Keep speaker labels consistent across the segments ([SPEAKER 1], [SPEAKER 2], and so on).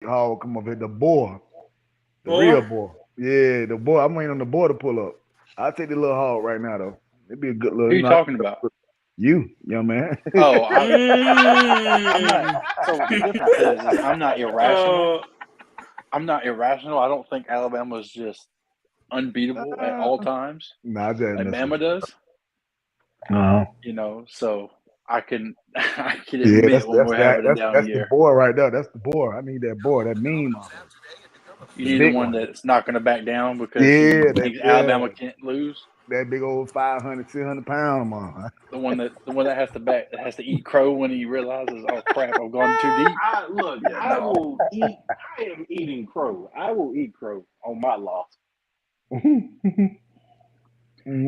[SPEAKER 1] hog come up here. The boar, the real
[SPEAKER 2] Or
[SPEAKER 1] boar. Yeah, the boar. I'm waiting on the boar to pull up. I'll take the little hog right now though. It'd be a good
[SPEAKER 3] Who
[SPEAKER 1] little,
[SPEAKER 3] you talking about?
[SPEAKER 1] you, young man.
[SPEAKER 3] Oh, I'm not.
[SPEAKER 2] mm.
[SPEAKER 3] So the difference is I'm not irrational.
[SPEAKER 2] uh,
[SPEAKER 3] I'm not irrational. I don't think Alabama's just unbeatable at all times,
[SPEAKER 1] Nah, I just
[SPEAKER 3] like
[SPEAKER 1] mess with
[SPEAKER 3] Bama does.
[SPEAKER 1] you. Uh-huh.
[SPEAKER 3] So I can I can
[SPEAKER 1] Yeah,
[SPEAKER 3] admit when we're having a down
[SPEAKER 1] that's the
[SPEAKER 3] year.
[SPEAKER 1] boy right there. That's the boy. I need that boy, that mean one,
[SPEAKER 3] You
[SPEAKER 1] the
[SPEAKER 3] need the
[SPEAKER 1] big
[SPEAKER 3] one
[SPEAKER 1] one.
[SPEAKER 3] that's not going to back down because he
[SPEAKER 1] Yeah,
[SPEAKER 3] thinks Alabama can't lose.
[SPEAKER 1] that big old 500, 600 pound man.
[SPEAKER 3] The one that has to back that has to eat crow when he realizes, oh crap, I've gone too deep.
[SPEAKER 4] Look,
[SPEAKER 3] Yeah,
[SPEAKER 4] I
[SPEAKER 3] no.
[SPEAKER 4] will eat. I am eating crow. I will eat crow on my loss.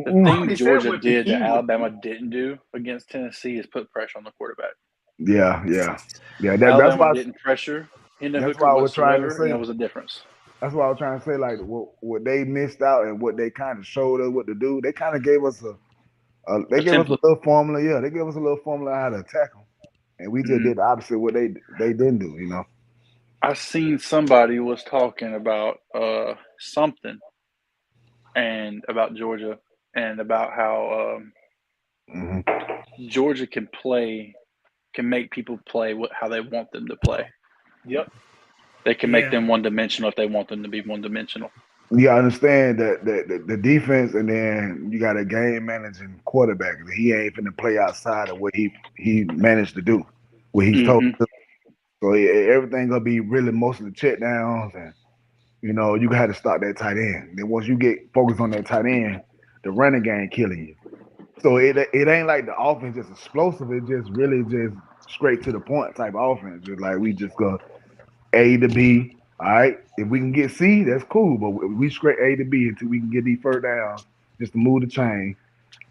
[SPEAKER 3] The
[SPEAKER 4] I
[SPEAKER 3] thing
[SPEAKER 4] already said
[SPEAKER 3] Georgia
[SPEAKER 4] what the
[SPEAKER 3] did that
[SPEAKER 4] key would
[SPEAKER 3] Alabama
[SPEAKER 4] be.
[SPEAKER 3] didn't do against Tennessee is put pressure on the quarterback.
[SPEAKER 1] Yeah, yeah, yeah.
[SPEAKER 3] Alabama didn't pressure Hendon
[SPEAKER 1] That's
[SPEAKER 3] Hooker
[SPEAKER 1] why I was trying to
[SPEAKER 3] whatsoever, and
[SPEAKER 1] say.
[SPEAKER 3] that was a difference.
[SPEAKER 1] That's why I was trying to say. Like what they missed out and what they kind of showed us what to do. They kind of gave us they
[SPEAKER 3] A
[SPEAKER 1] gave us a
[SPEAKER 3] template.
[SPEAKER 1] little formula. Yeah, they gave us a little formula how to attack them, and we just
[SPEAKER 3] Mm-hmm.
[SPEAKER 1] did the opposite of what they didn't do. You know.
[SPEAKER 3] I seen somebody was talking about something and about Georgia and about how
[SPEAKER 1] Hmm.
[SPEAKER 3] Georgia can make people play how they want them to play.
[SPEAKER 4] Yep.
[SPEAKER 3] They can make
[SPEAKER 2] yeah.
[SPEAKER 3] them one dimensional if they want them to be one dimensional.
[SPEAKER 1] You gotta understand that the defense, and then you got a game managing quarterback. He ain't finna play outside of what he managed to do, what he's told
[SPEAKER 3] Mm-hmm.
[SPEAKER 1] to. So everything gonna be really mostly check downs, and you got to stop that tight end. Then once you get focused on that tight end, the running game killing you. So it ain't like the offense just explosive. It just really just straight to the point type offense. Just like we just go A to B. All right. If we can get C, that's cool. But we straight A to B until we can get these first downs just to move the chain.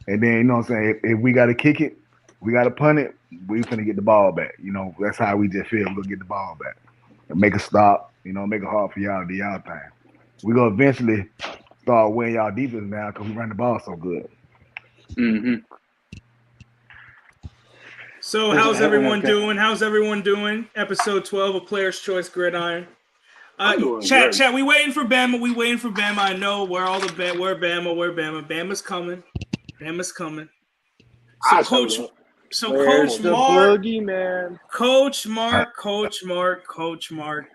[SPEAKER 1] And then, what I'm saying? If we got to kick it, we got to punt it, we finna get the ball back. That's how we just feel. We're going to get the ball back and make a stop, make it hard for y'all to do y'all thing. We're going to eventually start winning y'all defense now because we run the ball so good.
[SPEAKER 3] Mm-hmm.
[SPEAKER 2] So
[SPEAKER 3] Is it
[SPEAKER 2] how's everyone
[SPEAKER 3] okay?
[SPEAKER 2] doing? How's everyone doing? Episode 12 of Players Choice Gridiron.
[SPEAKER 4] I'm doing
[SPEAKER 2] Chat,
[SPEAKER 4] great.
[SPEAKER 2] chat. We waiting for Bama. We waiting for Bama. I know where all the where Bama, where Bama. Bama's coming. Bama's coming. So
[SPEAKER 4] I showed
[SPEAKER 2] coach,
[SPEAKER 4] up.
[SPEAKER 2] so
[SPEAKER 4] Where's
[SPEAKER 2] Coach
[SPEAKER 4] the
[SPEAKER 2] Mark,
[SPEAKER 4] boogeyman?
[SPEAKER 2] Coach Mark, Coach Mark, Coach Mark.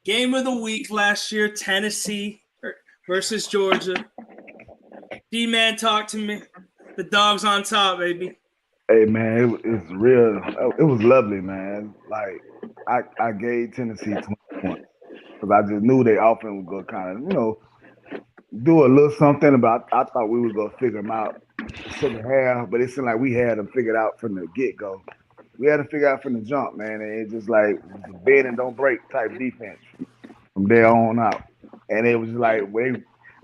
[SPEAKER 2] Game of the week last year: Tennessee versus Georgia. D-man, talk to me. The dog's on top, baby.
[SPEAKER 1] Hey, man, it's real. It was lovely, man. Like, I gave Tennessee 20 points because I just knew their offense was going to kind of, do a little something. But I thought we was going to figure them out second half, but it seemed like we had them figured out from the get go. We had to figure out from the jump, man. And it's just like it was a bend and don't break type defense from there on out. And it was just like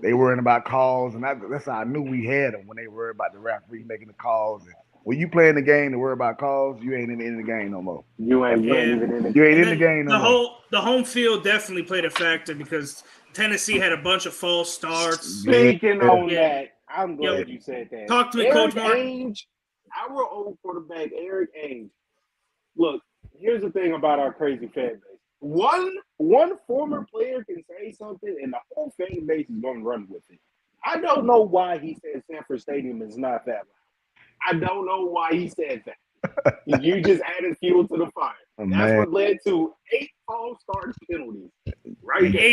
[SPEAKER 1] they worrying about calls, and that's how I knew we had them when they worried about the referee making the calls. And when you playing the game to worry about calls, you ain't in the game no more.
[SPEAKER 4] You ain't
[SPEAKER 2] Yeah,
[SPEAKER 4] even in the
[SPEAKER 1] You ain't
[SPEAKER 2] and
[SPEAKER 1] in the
[SPEAKER 2] then
[SPEAKER 1] game no more.
[SPEAKER 2] the home field definitely played a factor because Tennessee had a bunch of false starts.
[SPEAKER 1] Yeah,
[SPEAKER 4] Speaking on
[SPEAKER 2] Yeah,
[SPEAKER 4] that, I'm
[SPEAKER 2] yep.
[SPEAKER 4] glad you said that.
[SPEAKER 2] Talk to me, Coach
[SPEAKER 4] Eric
[SPEAKER 2] Mark.
[SPEAKER 4] Ainge, our old quarterback, Eric Ainge. Look, here's the thing about our crazy fan base. One former player can say something, and the whole fan base is going to run with it. I don't know why he said Sanford Stadium is not that loud. I don't know why he said that. You just added fuel to the fire.
[SPEAKER 1] oh,
[SPEAKER 4] That's
[SPEAKER 1] man.
[SPEAKER 4] what led to 8 false start penalties. Right
[SPEAKER 2] Hey,
[SPEAKER 4] there.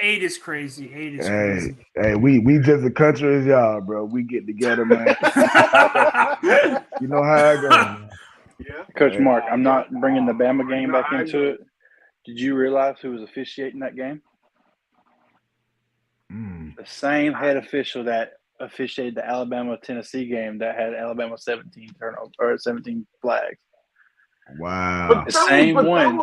[SPEAKER 2] eight is crazy. Eight is
[SPEAKER 1] Hey,
[SPEAKER 2] crazy.
[SPEAKER 1] hey, we just a country as y'all, bro. We get together, man. You know how I go, man.
[SPEAKER 4] Yeah.
[SPEAKER 3] Coach Mark, I'm
[SPEAKER 4] Yeah.
[SPEAKER 3] not bringing the Bama
[SPEAKER 4] You
[SPEAKER 3] game
[SPEAKER 4] know
[SPEAKER 3] back
[SPEAKER 4] how I
[SPEAKER 3] into
[SPEAKER 4] go.
[SPEAKER 3] it. Did you realize who was officiating that game?
[SPEAKER 1] Mm.
[SPEAKER 3] The same head official that officiated the Alabama Tennessee game that had Alabama 17 turnovers or 17 flags.
[SPEAKER 1] Wow.
[SPEAKER 3] The same one.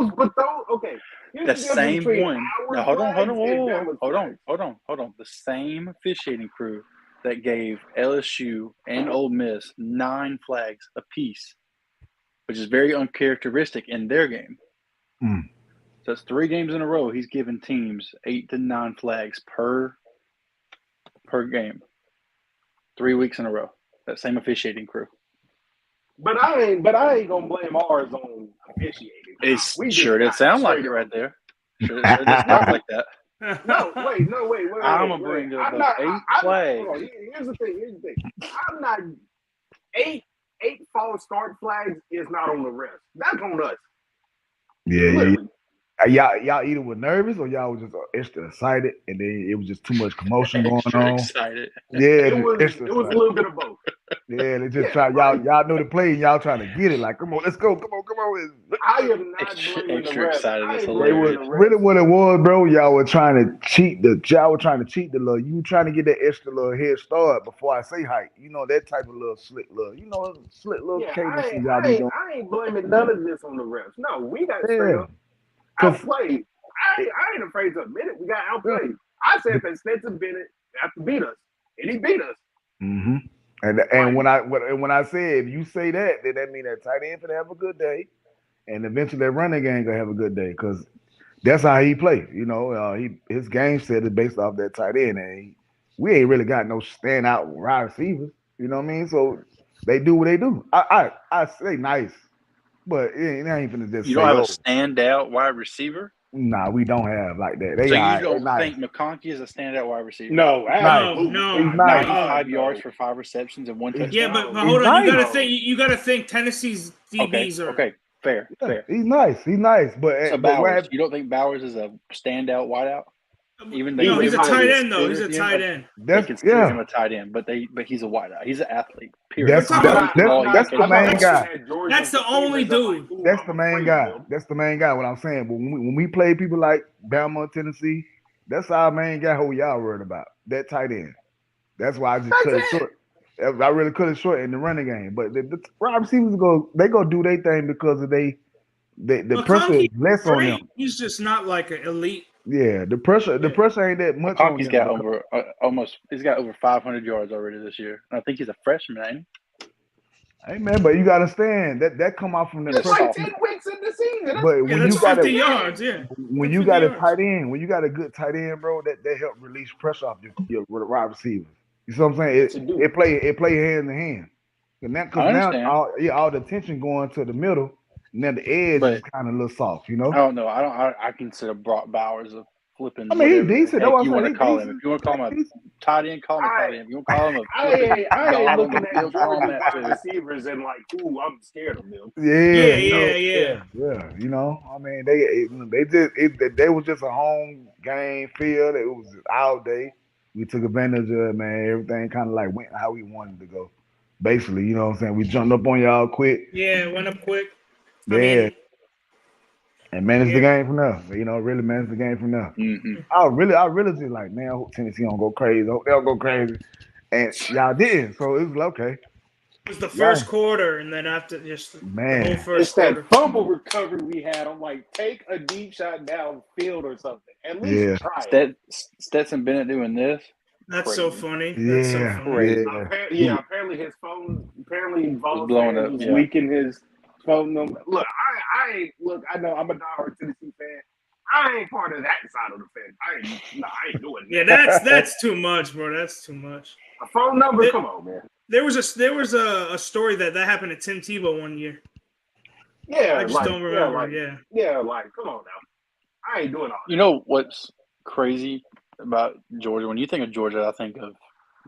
[SPEAKER 4] Okay. Here's
[SPEAKER 3] The
[SPEAKER 4] the difference
[SPEAKER 3] same
[SPEAKER 4] between
[SPEAKER 3] one.
[SPEAKER 4] our
[SPEAKER 3] Now hold on, hold on,
[SPEAKER 4] flags and
[SPEAKER 3] whoa,
[SPEAKER 4] Bama's
[SPEAKER 3] hold on,
[SPEAKER 4] flags.
[SPEAKER 3] hold on, hold on. The same officiating crew that gave LSU and Ole Miss 9 flags apiece, which is very uncharacteristic in their game.
[SPEAKER 1] Mm.
[SPEAKER 3] So it's 3 games in a row. He's given teams 8 to 9 flags per game. 3 weeks in a row. That same officiating crew.
[SPEAKER 4] But I ain't gonna blame ours on officiating.
[SPEAKER 3] It's
[SPEAKER 4] We just
[SPEAKER 3] sure did
[SPEAKER 4] got
[SPEAKER 3] sound like
[SPEAKER 4] straight
[SPEAKER 3] it
[SPEAKER 4] up.
[SPEAKER 3] right there. Should just not like that.
[SPEAKER 4] No, wait.
[SPEAKER 3] I'm gonna bring up the 8 flags.
[SPEAKER 4] Hold on. Here's the thing. I'm not 8 false start flags is not on the rest. That's on us.
[SPEAKER 1] Yeah.
[SPEAKER 4] Literally.
[SPEAKER 1] Y'all either were nervous or y'all was just extra excited, and then it was just too much commotion going on.
[SPEAKER 3] Excited.
[SPEAKER 1] Yeah,
[SPEAKER 4] It was a little bit of both.
[SPEAKER 1] Yeah, they just try. Y'all know the play, and y'all trying to get it. Like, come on, let's go, come on.
[SPEAKER 4] I am not blaming the refs.
[SPEAKER 3] Excited.
[SPEAKER 1] They was really what it was, bro. Y'all were trying to cheat the little. You trying to get that extra little head start before I say height. You know that type of little slick little. You know, slick little cadence y'all be doing.
[SPEAKER 4] I ain't blaming none of this on the refs. No, we got straight up outplayed. I ain't afraid to admit it. We got outplayed. I said that Stetson Bennett have to beat us, and he beat us.
[SPEAKER 1] Mm-hmm. And when I said if you say that, then that means that tight end gonna have a good day, and eventually that running game gonna have a good day because that's how he plays. You know, his game set is based off that tight end, and we ain't really got no standout wide receivers. You know what I mean? So they do what they do. I say nice, but it ain't finna just.
[SPEAKER 3] You don't have a standout wide receiver.
[SPEAKER 1] Nah, we don't have like that.
[SPEAKER 3] So you don't think McConkey is a standout wide receiver?
[SPEAKER 2] No.
[SPEAKER 1] He's nice.
[SPEAKER 3] 95 yards for 5 receptions and 1 touchdown.
[SPEAKER 2] Yeah, but hold on. You gotta think Tennessee's DBs are
[SPEAKER 3] okay. Fair.
[SPEAKER 1] He's nice. But
[SPEAKER 3] Bowers, you don't think Bowers is a standout wideout? Even though
[SPEAKER 2] he's a tight end though. He's a tight end.
[SPEAKER 3] They consider him a tight end, but he's a wideout. He's an athlete. Period.
[SPEAKER 1] That's the main guy.
[SPEAKER 2] That's the only dude.
[SPEAKER 1] That's the main guy. What I'm saying, but when we play people like Bama, Tennessee, that's our main guy who y'all worried about. That tight end. That's why I just cut it short. I really cut it short in the running game. But the wide receivers go do their thing because of the pressure is less on them.
[SPEAKER 2] He's just not like an elite.
[SPEAKER 1] Yeah, the pressure ain't that much on him.
[SPEAKER 3] He's got over 500 yards already this year. I think he's a freshman, ain't he?
[SPEAKER 1] Hey man, but you gotta understand that come off from the
[SPEAKER 4] pressure. Like 10 weeks in the season.
[SPEAKER 1] But when
[SPEAKER 2] that's
[SPEAKER 1] you got
[SPEAKER 2] 50 yards,
[SPEAKER 1] when you got a tight end, when you got a good tight end, bro, that help release pressure off your wide receivers. You see what I'm saying? It play hand in hand. And that because now all the tension going to the middle. Now the edge is kind of a little soft, you know.
[SPEAKER 3] I don't know. I consider Brock Bowers a flipping.
[SPEAKER 1] I mean, he's decent.
[SPEAKER 3] If you want to call him, if you want to call him a tight end, call him a tight end. If you want to call him a,
[SPEAKER 4] I ain't looking at wide receivers and like, ooh, I'm scared of them.
[SPEAKER 1] Yeah. You know, I mean, they was just a home game field. It was our day. We took advantage of it, man. Everything kind of like went how we wanted to go. Basically, you know what I'm saying? We jumped up on y'all quick.
[SPEAKER 2] Yeah, went up quick.
[SPEAKER 1] And managed the game from there. You know, really managed the game from there.
[SPEAKER 3] Mm-hmm.
[SPEAKER 1] I really just like, man, I hope Tennessee don't go crazy. I hope they'll go crazy. And y'all didn't. So it was like, okay.
[SPEAKER 2] It was the first quarter, and then after just the whole first
[SPEAKER 4] quarter. That fumble recovery we had. I'm like, take a deep shot downfield or something. At least try it.
[SPEAKER 3] Stetson Bennett doing this.
[SPEAKER 2] That's
[SPEAKER 3] crazy.
[SPEAKER 2] so funny.
[SPEAKER 1] Yeah,
[SPEAKER 2] That's so funny.
[SPEAKER 4] Apparently his phone was
[SPEAKER 3] blowing up.
[SPEAKER 4] Was leaking his phone number. Look, I know I'm a diehard Tennessee fan. I ain't part of that side of the fence. I ain't doing that.
[SPEAKER 2] Yeah, that's too much, bro. That's too much.
[SPEAKER 4] A phone number? Come on, man.
[SPEAKER 2] There was a story that happened to Tim Tebow one year.
[SPEAKER 4] Yeah,
[SPEAKER 2] I just don't remember.
[SPEAKER 4] Yeah, like come on now. I ain't doing all that.
[SPEAKER 3] You know what's crazy about Georgia? When you think of Georgia, I think of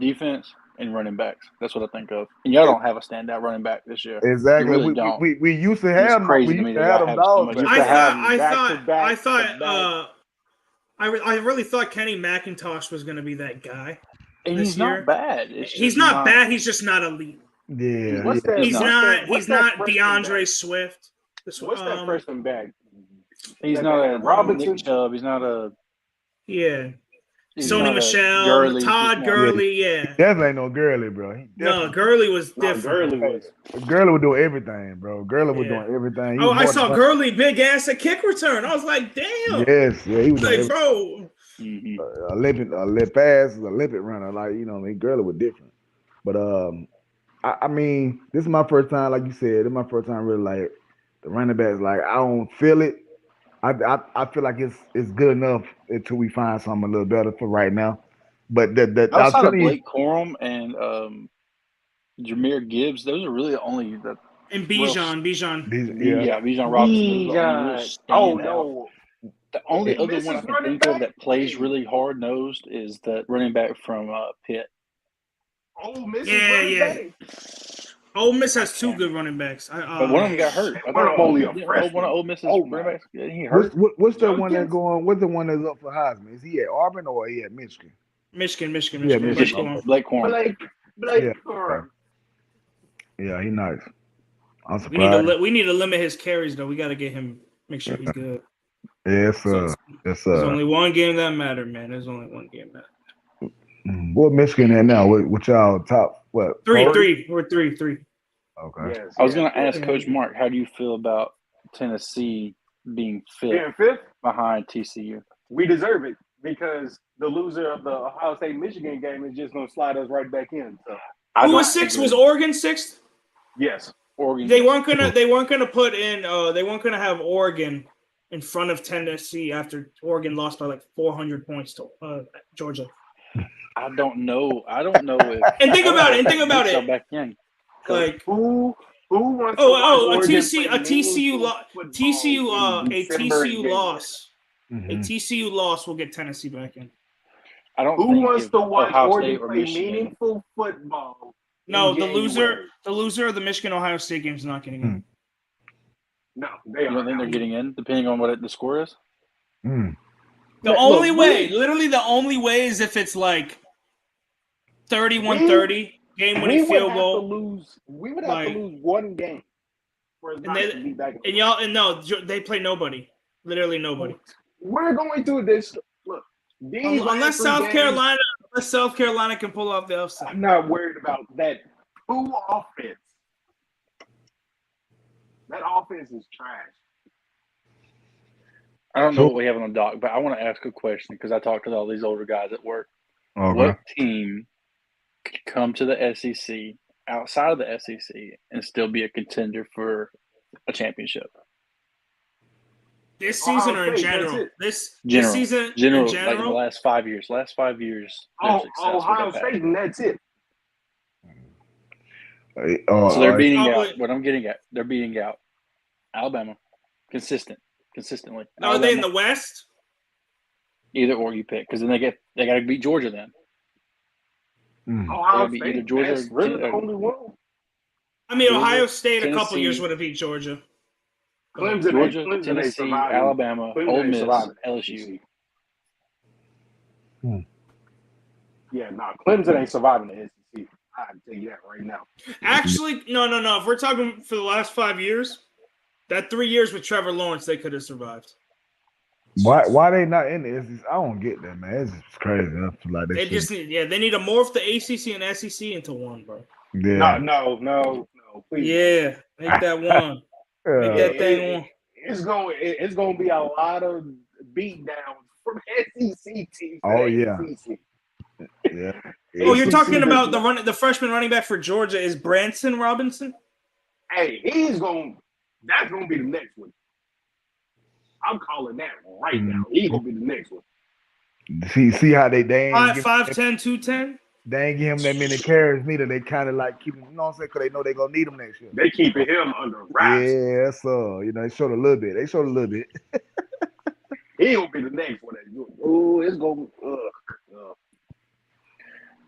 [SPEAKER 3] defense and running backs. That's what I think of. And y'all don't have a standout running back this year.
[SPEAKER 1] Exactly.
[SPEAKER 3] Really
[SPEAKER 1] we used to have them. We used to have them dogs.
[SPEAKER 2] I really thought Kenny McIntosh was going to be that guy.
[SPEAKER 3] And he's not bad.
[SPEAKER 2] He's not bad. He's just not elite.
[SPEAKER 1] Yeah.
[SPEAKER 2] He's not DeAndre Swift.
[SPEAKER 4] What's that freshman back?
[SPEAKER 3] He's not a Robinson Chubb. He's not a
[SPEAKER 2] Sony Michel, Todd Gurley,
[SPEAKER 1] Definitely ain't no Gurley, bro.
[SPEAKER 2] No, Gurley was different.
[SPEAKER 1] Gurley was doing everything, bro. Gurley was doing everything.
[SPEAKER 2] I saw Gurley big ass at kick return. I was like, damn.
[SPEAKER 1] Yes, he was
[SPEAKER 2] like, bro.
[SPEAKER 1] A lip pass, a limpet runner. Like, you know, Gurley was different. But I mean, this is my first time, like you said, this is my first time really like the running backs. Like, I don't feel it. I feel like it's good enough until we find something a little better for right now. But
[SPEAKER 3] outside of Blake Corum and Jahmyr Gibbs, those are really only the
[SPEAKER 2] and Bijan
[SPEAKER 3] Robinson.
[SPEAKER 4] Oh no,
[SPEAKER 3] The only
[SPEAKER 4] Ole
[SPEAKER 3] other
[SPEAKER 4] Miss's
[SPEAKER 3] one I can
[SPEAKER 4] running
[SPEAKER 3] think of
[SPEAKER 4] back?
[SPEAKER 3] that plays really hard nosed is the running back from Pitt.
[SPEAKER 4] Ole Miss's
[SPEAKER 2] Yeah,
[SPEAKER 4] running
[SPEAKER 2] yeah.
[SPEAKER 4] back?
[SPEAKER 2] Ole Miss has two good running backs.
[SPEAKER 3] But one of them got hurt.
[SPEAKER 4] One of them only a
[SPEAKER 3] one of
[SPEAKER 4] freshman.
[SPEAKER 3] Ole Miss's
[SPEAKER 4] Oh,
[SPEAKER 3] running
[SPEAKER 4] my.
[SPEAKER 3] backs. He hurt.
[SPEAKER 1] What's the one that's
[SPEAKER 4] Junkins?
[SPEAKER 1] going? What's the one that's up for Heisman? Is he at Auburn or he at Michigan?
[SPEAKER 2] Michigan.
[SPEAKER 1] Yeah,
[SPEAKER 2] Blake
[SPEAKER 1] Michigan.
[SPEAKER 2] Corum.
[SPEAKER 3] Blake Corum.
[SPEAKER 4] Blake
[SPEAKER 1] Yeah.
[SPEAKER 4] Corum.
[SPEAKER 1] Yeah, he nice. I'm
[SPEAKER 2] We need
[SPEAKER 1] surprised.
[SPEAKER 2] to limit his carries though. We got to get him. Make sure he's good.
[SPEAKER 1] Yes,
[SPEAKER 2] So
[SPEAKER 1] sir. Yes,
[SPEAKER 2] There's
[SPEAKER 1] sir.
[SPEAKER 2] only one game that matters, man. There's only one game that matters.
[SPEAKER 1] What Michigan at now? What y'all top? What?
[SPEAKER 2] Three. We're three.
[SPEAKER 1] Okay.
[SPEAKER 4] Yes,
[SPEAKER 3] I was going to ask
[SPEAKER 2] Yeah.
[SPEAKER 3] Coach Mark, how do you feel about Tennessee being fifth
[SPEAKER 4] Yeah, fifth.
[SPEAKER 3] behind TCU?
[SPEAKER 4] We deserve it because the loser of the Ohio State Michigan game is just going to slide us right back in. So
[SPEAKER 2] Who was sixth? Was Oregon sixth?
[SPEAKER 4] yes,
[SPEAKER 3] Oregon.
[SPEAKER 2] They weren't gonna put in. They weren't gonna have Oregon in front of Tennessee after Oregon lost by like 400 points to Georgia.
[SPEAKER 3] I don't know. If
[SPEAKER 2] And think about it.
[SPEAKER 3] Back in.
[SPEAKER 2] Like
[SPEAKER 4] who wants to
[SPEAKER 2] a
[SPEAKER 4] watch
[SPEAKER 2] TCU
[SPEAKER 4] Oregon play meaningful
[SPEAKER 2] a
[SPEAKER 4] December
[SPEAKER 2] TCU
[SPEAKER 4] game?
[SPEAKER 2] loss.
[SPEAKER 1] Mhm.
[SPEAKER 2] A TCU loss will get Tennessee back in.
[SPEAKER 3] I don't.
[SPEAKER 4] Who
[SPEAKER 3] think
[SPEAKER 4] wants
[SPEAKER 3] if
[SPEAKER 4] to watch
[SPEAKER 3] Ohio
[SPEAKER 4] Oregon
[SPEAKER 3] State or
[SPEAKER 4] play
[SPEAKER 3] Michigan,
[SPEAKER 4] meaningful football?
[SPEAKER 2] No,
[SPEAKER 4] in
[SPEAKER 2] the
[SPEAKER 4] January?
[SPEAKER 2] loser of the Michigan Ohio State game is not getting in.
[SPEAKER 4] No, they
[SPEAKER 3] you don't think they're getting in, depending on what the score is?
[SPEAKER 1] Mm.
[SPEAKER 2] The only way is if it's like 31-30 game winning field goal.
[SPEAKER 4] We would have to lose one game for us not to be back.
[SPEAKER 2] They play nobody. Literally nobody.
[SPEAKER 4] We're going through this. Look,
[SPEAKER 2] Unless South Carolina can pull off the upset.
[SPEAKER 4] I'm not worried about that. Who offense? That offense is trash.
[SPEAKER 3] I don't know what we have on the dock, but I want to ask a question because I talked to all these older guys at work.
[SPEAKER 1] Okay.
[SPEAKER 3] What team could come to the SEC outside of the SEC and still be a contender for a championship?
[SPEAKER 2] This season or in general? This season in
[SPEAKER 3] general,
[SPEAKER 2] general?
[SPEAKER 3] like in the last 5 years.
[SPEAKER 4] Ohio State, and that's it.
[SPEAKER 3] So they're beating out. What I'm getting at, they're beating out Alabama, consistently.
[SPEAKER 2] Are they in the West?
[SPEAKER 3] Either or you pick, because then they got to beat Georgia then.
[SPEAKER 4] Ohio
[SPEAKER 3] State,
[SPEAKER 4] State,
[SPEAKER 3] either Georgia
[SPEAKER 4] that's really the only one.
[SPEAKER 2] I mean,
[SPEAKER 3] Georgia,
[SPEAKER 2] Ohio State
[SPEAKER 3] Tennessee,
[SPEAKER 2] a couple years would have beat Georgia.
[SPEAKER 4] Clemson,
[SPEAKER 3] Tennessee, Alabama, Ole Miss, LSU.
[SPEAKER 4] Yeah, Clemson ain't surviving the SEC. I can tell you that right now.
[SPEAKER 2] Actually, no. If we're talking for the last 5 years, that 3 years with Trevor Lawrence, they could have survived.
[SPEAKER 1] Why they not in the SEC? I don't get that, man. It's just crazy. I feel like
[SPEAKER 2] They need to morph the ACC and SEC into one, bro.
[SPEAKER 1] Yeah.
[SPEAKER 4] No, please.
[SPEAKER 2] Yeah, make that one. Make that thing one.
[SPEAKER 4] It's going to be a lot of beatdowns from SEC teams.
[SPEAKER 1] Oh yeah.
[SPEAKER 4] Yeah.
[SPEAKER 2] Oh, you're talking about the freshman running back for Georgia is Branson Robinson?
[SPEAKER 4] Hey, that's going to be the next one. I'm calling that right now. He's going to be the next one.
[SPEAKER 1] See how they ain't
[SPEAKER 2] 5'10", 210?
[SPEAKER 1] They ain't give him that many carries neither. They kind of like keep him, you know what I'm saying? Because they know they're going to need him next year.
[SPEAKER 4] They keeping him under wraps.
[SPEAKER 1] Yeah, so, they showed a little bit.
[SPEAKER 4] He going to be the next one. Oh, it's going to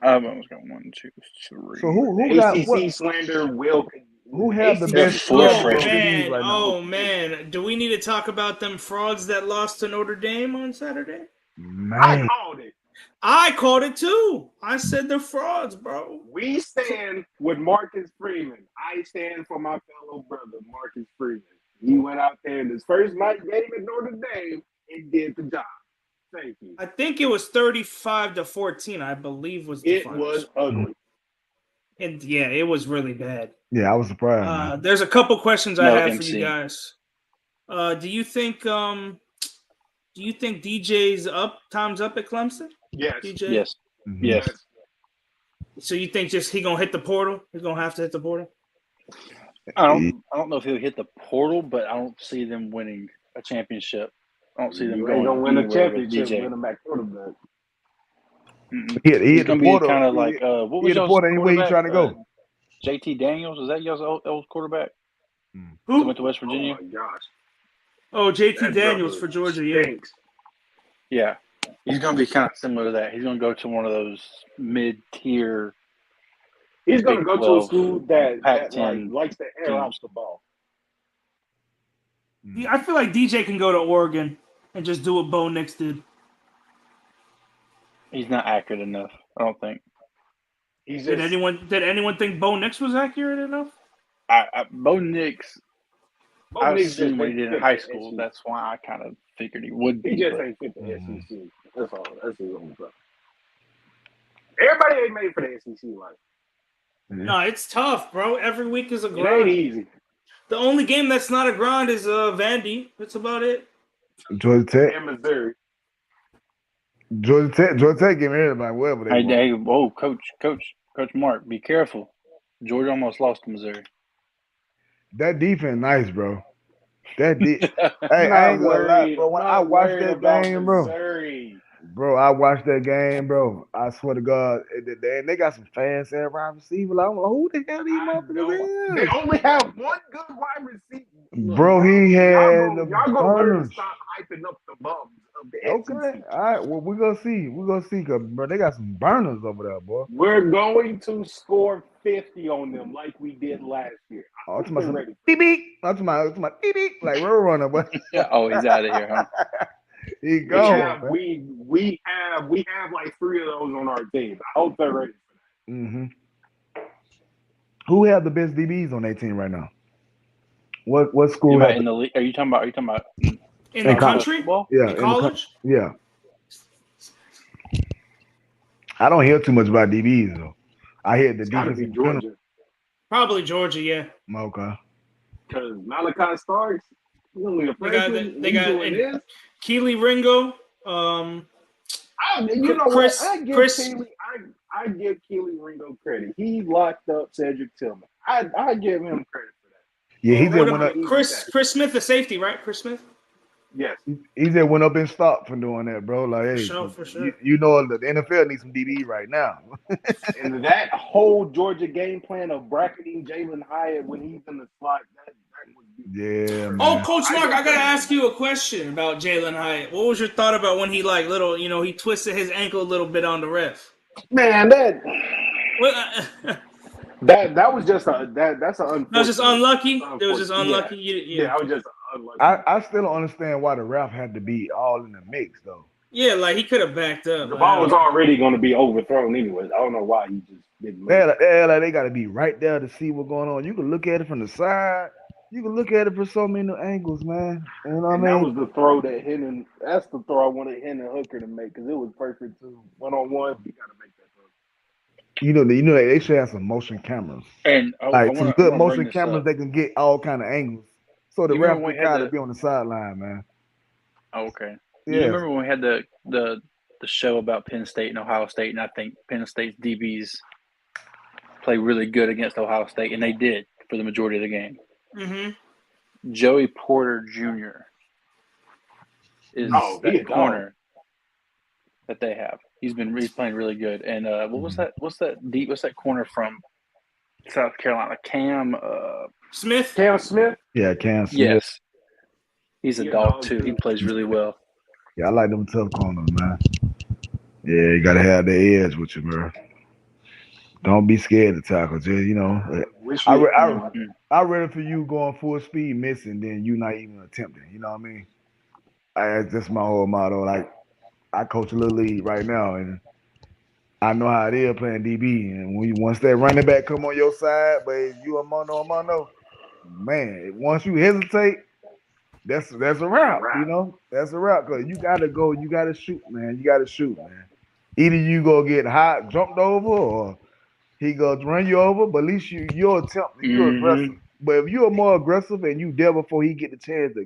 [SPEAKER 3] I'm almost going 1, 2, 3.
[SPEAKER 1] So who
[SPEAKER 4] ACC
[SPEAKER 1] got what?
[SPEAKER 4] slander will.
[SPEAKER 1] Who have the best?
[SPEAKER 2] Man. Do we need to talk about them frauds that lost to Notre Dame on Saturday?
[SPEAKER 1] Man.
[SPEAKER 4] I called it.
[SPEAKER 2] I called it too. I said they're frauds, bro.
[SPEAKER 4] We stand with Marcus Freeman. I stand for my fellow brother, Marcus Freeman. He went out there in his first night game at Notre Dame and did the job. Thank you.
[SPEAKER 2] I think it was 35-14, I believe was the finals.
[SPEAKER 4] Was ugly.
[SPEAKER 2] And yeah, it was really bad.
[SPEAKER 1] Yeah, I was surprised.
[SPEAKER 2] There's a couple questions I have for you guys. Do you think DJ's up? Time's up at Clemson?
[SPEAKER 4] Yes.
[SPEAKER 2] DJ?
[SPEAKER 3] Yes.
[SPEAKER 1] Mm-hmm.
[SPEAKER 3] Yes.
[SPEAKER 2] So you think just he gonna hit the portal? He's gonna have to hit the portal?
[SPEAKER 3] I don't know if he'll hit the portal, but I don't see them winning a championship. I don't see them going
[SPEAKER 4] to win a
[SPEAKER 3] championship
[SPEAKER 4] with him at quarterback.
[SPEAKER 1] He's
[SPEAKER 3] going to be kind of like what was y'all's
[SPEAKER 1] quarterback? Where he trying to go?
[SPEAKER 3] JT Daniels, is that y'all's old quarterback?
[SPEAKER 2] Who
[SPEAKER 3] went to West Virginia?
[SPEAKER 4] Oh my gosh!
[SPEAKER 2] Oh, JT
[SPEAKER 4] That
[SPEAKER 2] Daniels
[SPEAKER 4] brother
[SPEAKER 2] for Georgia, yeah.
[SPEAKER 4] stinks.
[SPEAKER 3] Yeah. He's going to be kind of similar to that. He's going to go to one of those mid-tier
[SPEAKER 4] He's going to
[SPEAKER 3] Big
[SPEAKER 4] go to a
[SPEAKER 3] 12,
[SPEAKER 4] school that
[SPEAKER 3] Pac-10
[SPEAKER 4] likes to air out
[SPEAKER 3] teams.
[SPEAKER 4] the ball.
[SPEAKER 2] I feel like DJ can go to Oregon and just do what Bo Nix did.
[SPEAKER 3] He's not accurate enough, I don't think.
[SPEAKER 4] He's
[SPEAKER 2] Did
[SPEAKER 4] just
[SPEAKER 2] anyone think Bo Nix was accurate enough?
[SPEAKER 3] Bo Nix,
[SPEAKER 4] Bo
[SPEAKER 3] I've
[SPEAKER 4] Nix
[SPEAKER 3] seen
[SPEAKER 4] just
[SPEAKER 3] what he
[SPEAKER 4] ain't
[SPEAKER 3] did in
[SPEAKER 4] fit
[SPEAKER 3] high
[SPEAKER 4] the
[SPEAKER 3] school.
[SPEAKER 4] SEC.
[SPEAKER 3] That's why I kind of figured he would be.
[SPEAKER 4] He just
[SPEAKER 3] but
[SPEAKER 4] ain't fit the SEC. That's all. That's his own stuff. Everybody ain't made for the SEC life.
[SPEAKER 2] No, it's tough, bro. Every week is a
[SPEAKER 4] It
[SPEAKER 2] grind.
[SPEAKER 4] ain't easy.
[SPEAKER 2] The only game that's not a grind is Vandy. That's about it.
[SPEAKER 1] Georgia Tech.
[SPEAKER 4] And Missouri.
[SPEAKER 1] Georgia Tech giving everybody wherever they
[SPEAKER 3] Hey,
[SPEAKER 1] want.
[SPEAKER 3] whoa, Coach Mark, be careful. Georgia almost lost to Missouri.
[SPEAKER 1] That defense nice, bro. That hey,
[SPEAKER 4] I'm
[SPEAKER 1] I ain't
[SPEAKER 4] not
[SPEAKER 1] gonna lie,
[SPEAKER 4] worried.
[SPEAKER 1] bro. When
[SPEAKER 4] I'm
[SPEAKER 1] I
[SPEAKER 4] not
[SPEAKER 1] watched
[SPEAKER 4] worried
[SPEAKER 1] that
[SPEAKER 4] about
[SPEAKER 1] game,
[SPEAKER 4] Missouri.
[SPEAKER 1] bro, I watched that game, bro. I swear to God, they got some fans there around receiver. Like, I'm like, who the hell these motherfuckers
[SPEAKER 4] They
[SPEAKER 1] is?
[SPEAKER 4] only have one good wide receiver. Look,
[SPEAKER 1] Bro, he had
[SPEAKER 4] y'all
[SPEAKER 1] the
[SPEAKER 4] gonna learn to
[SPEAKER 1] burners.
[SPEAKER 4] stop hyping up the bums of the
[SPEAKER 1] Okay,
[SPEAKER 4] SEC.
[SPEAKER 1] all right. Well, we're gonna see. Cause bro, they got some burners over there, boy.
[SPEAKER 4] We're going to score 50 on them like we did last year. I
[SPEAKER 1] Oh,
[SPEAKER 4] hope
[SPEAKER 1] to
[SPEAKER 4] they're
[SPEAKER 1] my
[SPEAKER 4] ready.
[SPEAKER 1] beep beep. I'm to my beep beep. Like we're running, boy.
[SPEAKER 3] Oh, he's out of here, huh?
[SPEAKER 1] He
[SPEAKER 4] We
[SPEAKER 1] gone,
[SPEAKER 4] have
[SPEAKER 1] man.
[SPEAKER 4] we have like 3 of those on our team. I hope they're ready for that.
[SPEAKER 1] Mm-hmm. Who have the best DBs on their team right now? What school have
[SPEAKER 3] In the league? Are you talking about
[SPEAKER 2] In
[SPEAKER 1] In
[SPEAKER 2] the
[SPEAKER 1] college.
[SPEAKER 2] country?
[SPEAKER 3] football?
[SPEAKER 1] yeah,
[SPEAKER 2] In college?
[SPEAKER 1] yeah. I don't hear too much about DBs though. I hear the
[SPEAKER 4] It's got to
[SPEAKER 1] defense
[SPEAKER 4] be
[SPEAKER 1] in general.
[SPEAKER 4] Georgia
[SPEAKER 2] Probably Georgia, yeah.
[SPEAKER 1] Okay.
[SPEAKER 4] because Malachi Starks, he's only a freshman.
[SPEAKER 2] They
[SPEAKER 4] He's
[SPEAKER 2] got
[SPEAKER 4] doing this.
[SPEAKER 2] Keely Ringo.
[SPEAKER 4] You know
[SPEAKER 2] Chris-
[SPEAKER 4] what? I give Keely Ringo credit. He locked up Cedric Tillman. I give him credit for that.
[SPEAKER 1] Yeah, he just
[SPEAKER 2] What
[SPEAKER 1] went
[SPEAKER 2] about
[SPEAKER 1] up.
[SPEAKER 2] Chris Smith, the safety, right? Chris Smith?
[SPEAKER 4] Yes.
[SPEAKER 1] He just went up in stock for doing that, bro. Like, hey,
[SPEAKER 2] For sure.
[SPEAKER 1] You know the NFL needs some DB right now.
[SPEAKER 4] And that whole Georgia game plan of bracketing Jalen Hyatt when he's in the slot, that was beautiful.
[SPEAKER 1] Yeah, man.
[SPEAKER 2] Oh, Coach Mark, I gotta ask you a question about Jalen Hyatt. What was your thought about when he he twisted his ankle a little bit on the ref?
[SPEAKER 4] Man, that was just that's an unfortunate.
[SPEAKER 2] That was just unlucky.
[SPEAKER 4] Unfortunate.
[SPEAKER 2] It was just unlucky.
[SPEAKER 4] Yeah, I was just unlucky.
[SPEAKER 1] I still don't understand why the ref had to be all in the mix though.
[SPEAKER 2] Yeah, like he could have backed up.
[SPEAKER 4] The ball was already going to be overthrown anyways. I don't know why he just didn't move.
[SPEAKER 1] They got to be right there to see what's going on. You can look at it from the side. You can look at it from so many angles, man. You know what I mean?
[SPEAKER 4] That was the throw that Hennon. That's the throw I wanted Hennon Hooker to make because it was perfect too. 1-on-1, you got to make that throw.
[SPEAKER 1] You know they should have some motion cameras.
[SPEAKER 3] And
[SPEAKER 1] some good motion cameras that can get all kind of angles. So the ref got to be on the sideline, man.
[SPEAKER 3] Okay.
[SPEAKER 1] Yeah.
[SPEAKER 3] You remember when we had the show about Penn State and Ohio State, and I think Penn State's DBs play really good against Ohio State, and they did for the majority of the game.
[SPEAKER 2] Mm-hmm.
[SPEAKER 3] Joey Porter Jr. is that corner that they have. He's playing really good. And what's that corner from South Carolina? Cam
[SPEAKER 2] Smith.
[SPEAKER 4] Cam Smith.
[SPEAKER 1] Yeah, Cam Smith.
[SPEAKER 3] Yes. He's a dog too. He plays really well.
[SPEAKER 1] Yeah, I like them tough corners, man. Yeah, you gotta have the edge with you, bro. Don't be scared to tackle. Just I ready for you going full speed, missing, then you not even attempting. You know what I mean? That's my whole motto. Like I coach a little league right now, and I know how it is playing DB. And once that running back come on your side, but you a mono, man. Once you hesitate, that's a wrap. You know, that's a wrap. Cause you gotta go, you gotta shoot, man. You gotta shoot, man. Either you go get hot, jumped over, or he goes run you over. But at least you're attempting, you're aggressive. But if you're more aggressive and you there before he get the chance to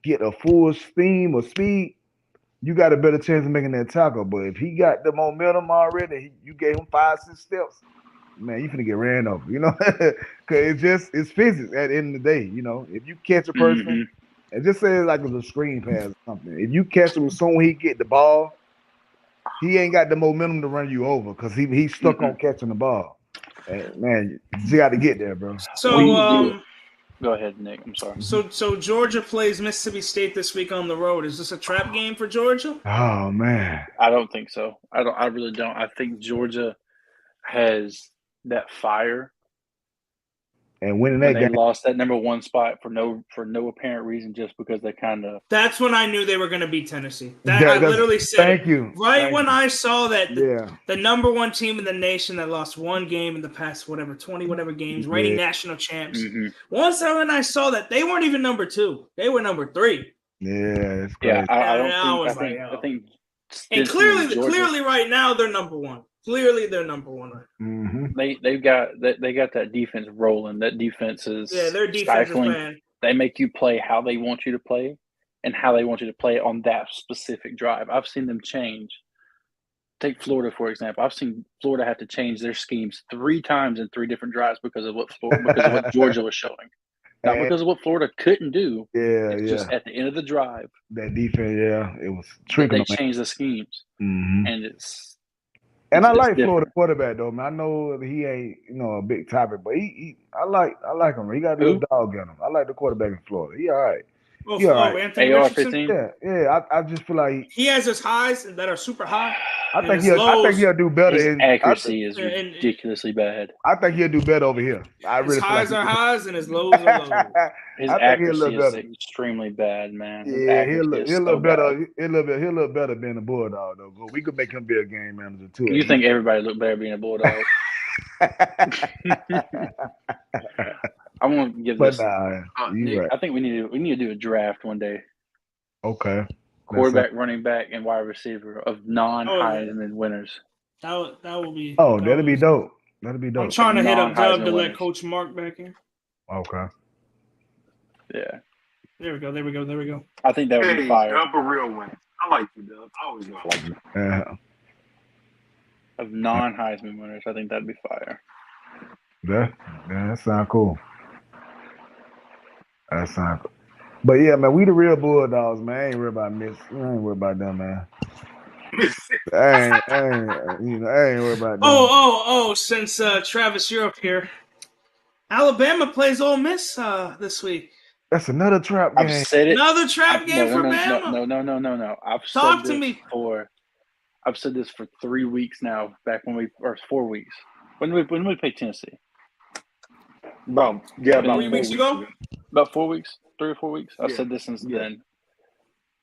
[SPEAKER 1] get a full steam or speed, you got a better chance of making that tackle. But if he got the momentum already, you gave him 5-6 steps, man, you finna get ran over, you know? Cause it's physics at the end of the day, you know. If you catch a person, and just say like it's a screen pass or something, if you catch him soon he get the ball, he ain't got the momentum to run you over because he's stuck on catching the ball. And man, you got to get there, bro.
[SPEAKER 2] So
[SPEAKER 3] Go ahead, Nick. I'm sorry.
[SPEAKER 2] So Georgia plays Mississippi State this week on the road. Is this a trap game for Georgia?
[SPEAKER 1] Oh man,
[SPEAKER 3] I don't think so. I really don't. I think Georgia has that fire.
[SPEAKER 1] and winning
[SPEAKER 3] When
[SPEAKER 1] that
[SPEAKER 3] they
[SPEAKER 1] game,
[SPEAKER 3] lost that number 1 spot for no apparent reason, just because they kind of.
[SPEAKER 2] That's when I knew they were going to beat Tennessee. I literally said,
[SPEAKER 1] thank you.
[SPEAKER 2] Right when I saw that
[SPEAKER 1] Yeah.
[SPEAKER 2] the number 1 team in the nation that lost 1 game in the past 20 games, reigning national champs.
[SPEAKER 3] Mm-hmm.
[SPEAKER 2] Once when I saw that they weren't even number 2, they were number 3.
[SPEAKER 1] Yeah, it's crazy.
[SPEAKER 3] Yeah, I think.
[SPEAKER 2] And clearly, right now they're number 1. Clearly, they're number 1.
[SPEAKER 1] Mm-hmm.
[SPEAKER 3] They got that defense rolling. That defense is
[SPEAKER 2] their defense
[SPEAKER 3] stifling.
[SPEAKER 2] is bad.
[SPEAKER 3] They make you play how they want you to play, and how they want you to play on that specific drive. I've seen them change. Take Florida, for example. I've seen Florida have to change their schemes 3 times in 3 different drives because of what Georgia was showing. Not because of what Florida couldn't do. It's just at the end of the drive.
[SPEAKER 1] That defense, it was tricking.
[SPEAKER 3] They changed the schemes, and it's.
[SPEAKER 1] And I like Florida quarterback though, man. I know he ain't, a big topic, but I like him. He got a little dog in him. I like the quarterback in Florida. He all right. He all right.
[SPEAKER 2] Anthony
[SPEAKER 3] AR-15?
[SPEAKER 1] Yeah. I just feel like
[SPEAKER 2] he has his highs that are super high.
[SPEAKER 1] I think he'll do better.
[SPEAKER 3] His accuracy is ridiculously bad.
[SPEAKER 1] I think he'll do better over here.
[SPEAKER 2] His highs are highs and his lows are lows.
[SPEAKER 3] His accuracy is extremely bad, man.
[SPEAKER 1] Yeah, he'll look better. He'll look better being a Bulldog though. We could make him be a game manager too.
[SPEAKER 3] You think everybody look better being a Bulldog? I want to give this.
[SPEAKER 1] Right.
[SPEAKER 3] I think we need to do a draft one day.
[SPEAKER 1] Okay.
[SPEAKER 3] Quarterback, running back, and wide receiver of non-Heisman winners.
[SPEAKER 2] That will be.
[SPEAKER 1] Oh, that'll be dope. That'll be dope.
[SPEAKER 2] I'm trying to hit up Dub to let Coach Mark back in.
[SPEAKER 1] Okay.
[SPEAKER 3] Yeah.
[SPEAKER 2] There we go.
[SPEAKER 3] I think that would be fire.
[SPEAKER 4] Dub a real one. I like you, Dub. I always like you.
[SPEAKER 1] Yeah.
[SPEAKER 3] Of non-Heisman winners, I think that'd be fire.
[SPEAKER 1] Yeah, that sounds cool. That sounds cool. But yeah, man, we the real Bulldogs, man. I ain't worried about Miss. I ain't worried about them, man. I ain't worried about them.
[SPEAKER 2] Oh, since Travis, you're up here. Alabama plays Ole Miss this week.
[SPEAKER 1] That's another trap game.
[SPEAKER 3] I've said it.
[SPEAKER 2] Another trap game for Bama.
[SPEAKER 3] No.
[SPEAKER 2] Talk to me.
[SPEAKER 3] I've said this for 3 weeks now. Or 4 weeks. When we played Tennessee.
[SPEAKER 4] About
[SPEAKER 2] 3 weeks ago.
[SPEAKER 3] About 4 weeks, 3 or 4 weeks. I've said this since then.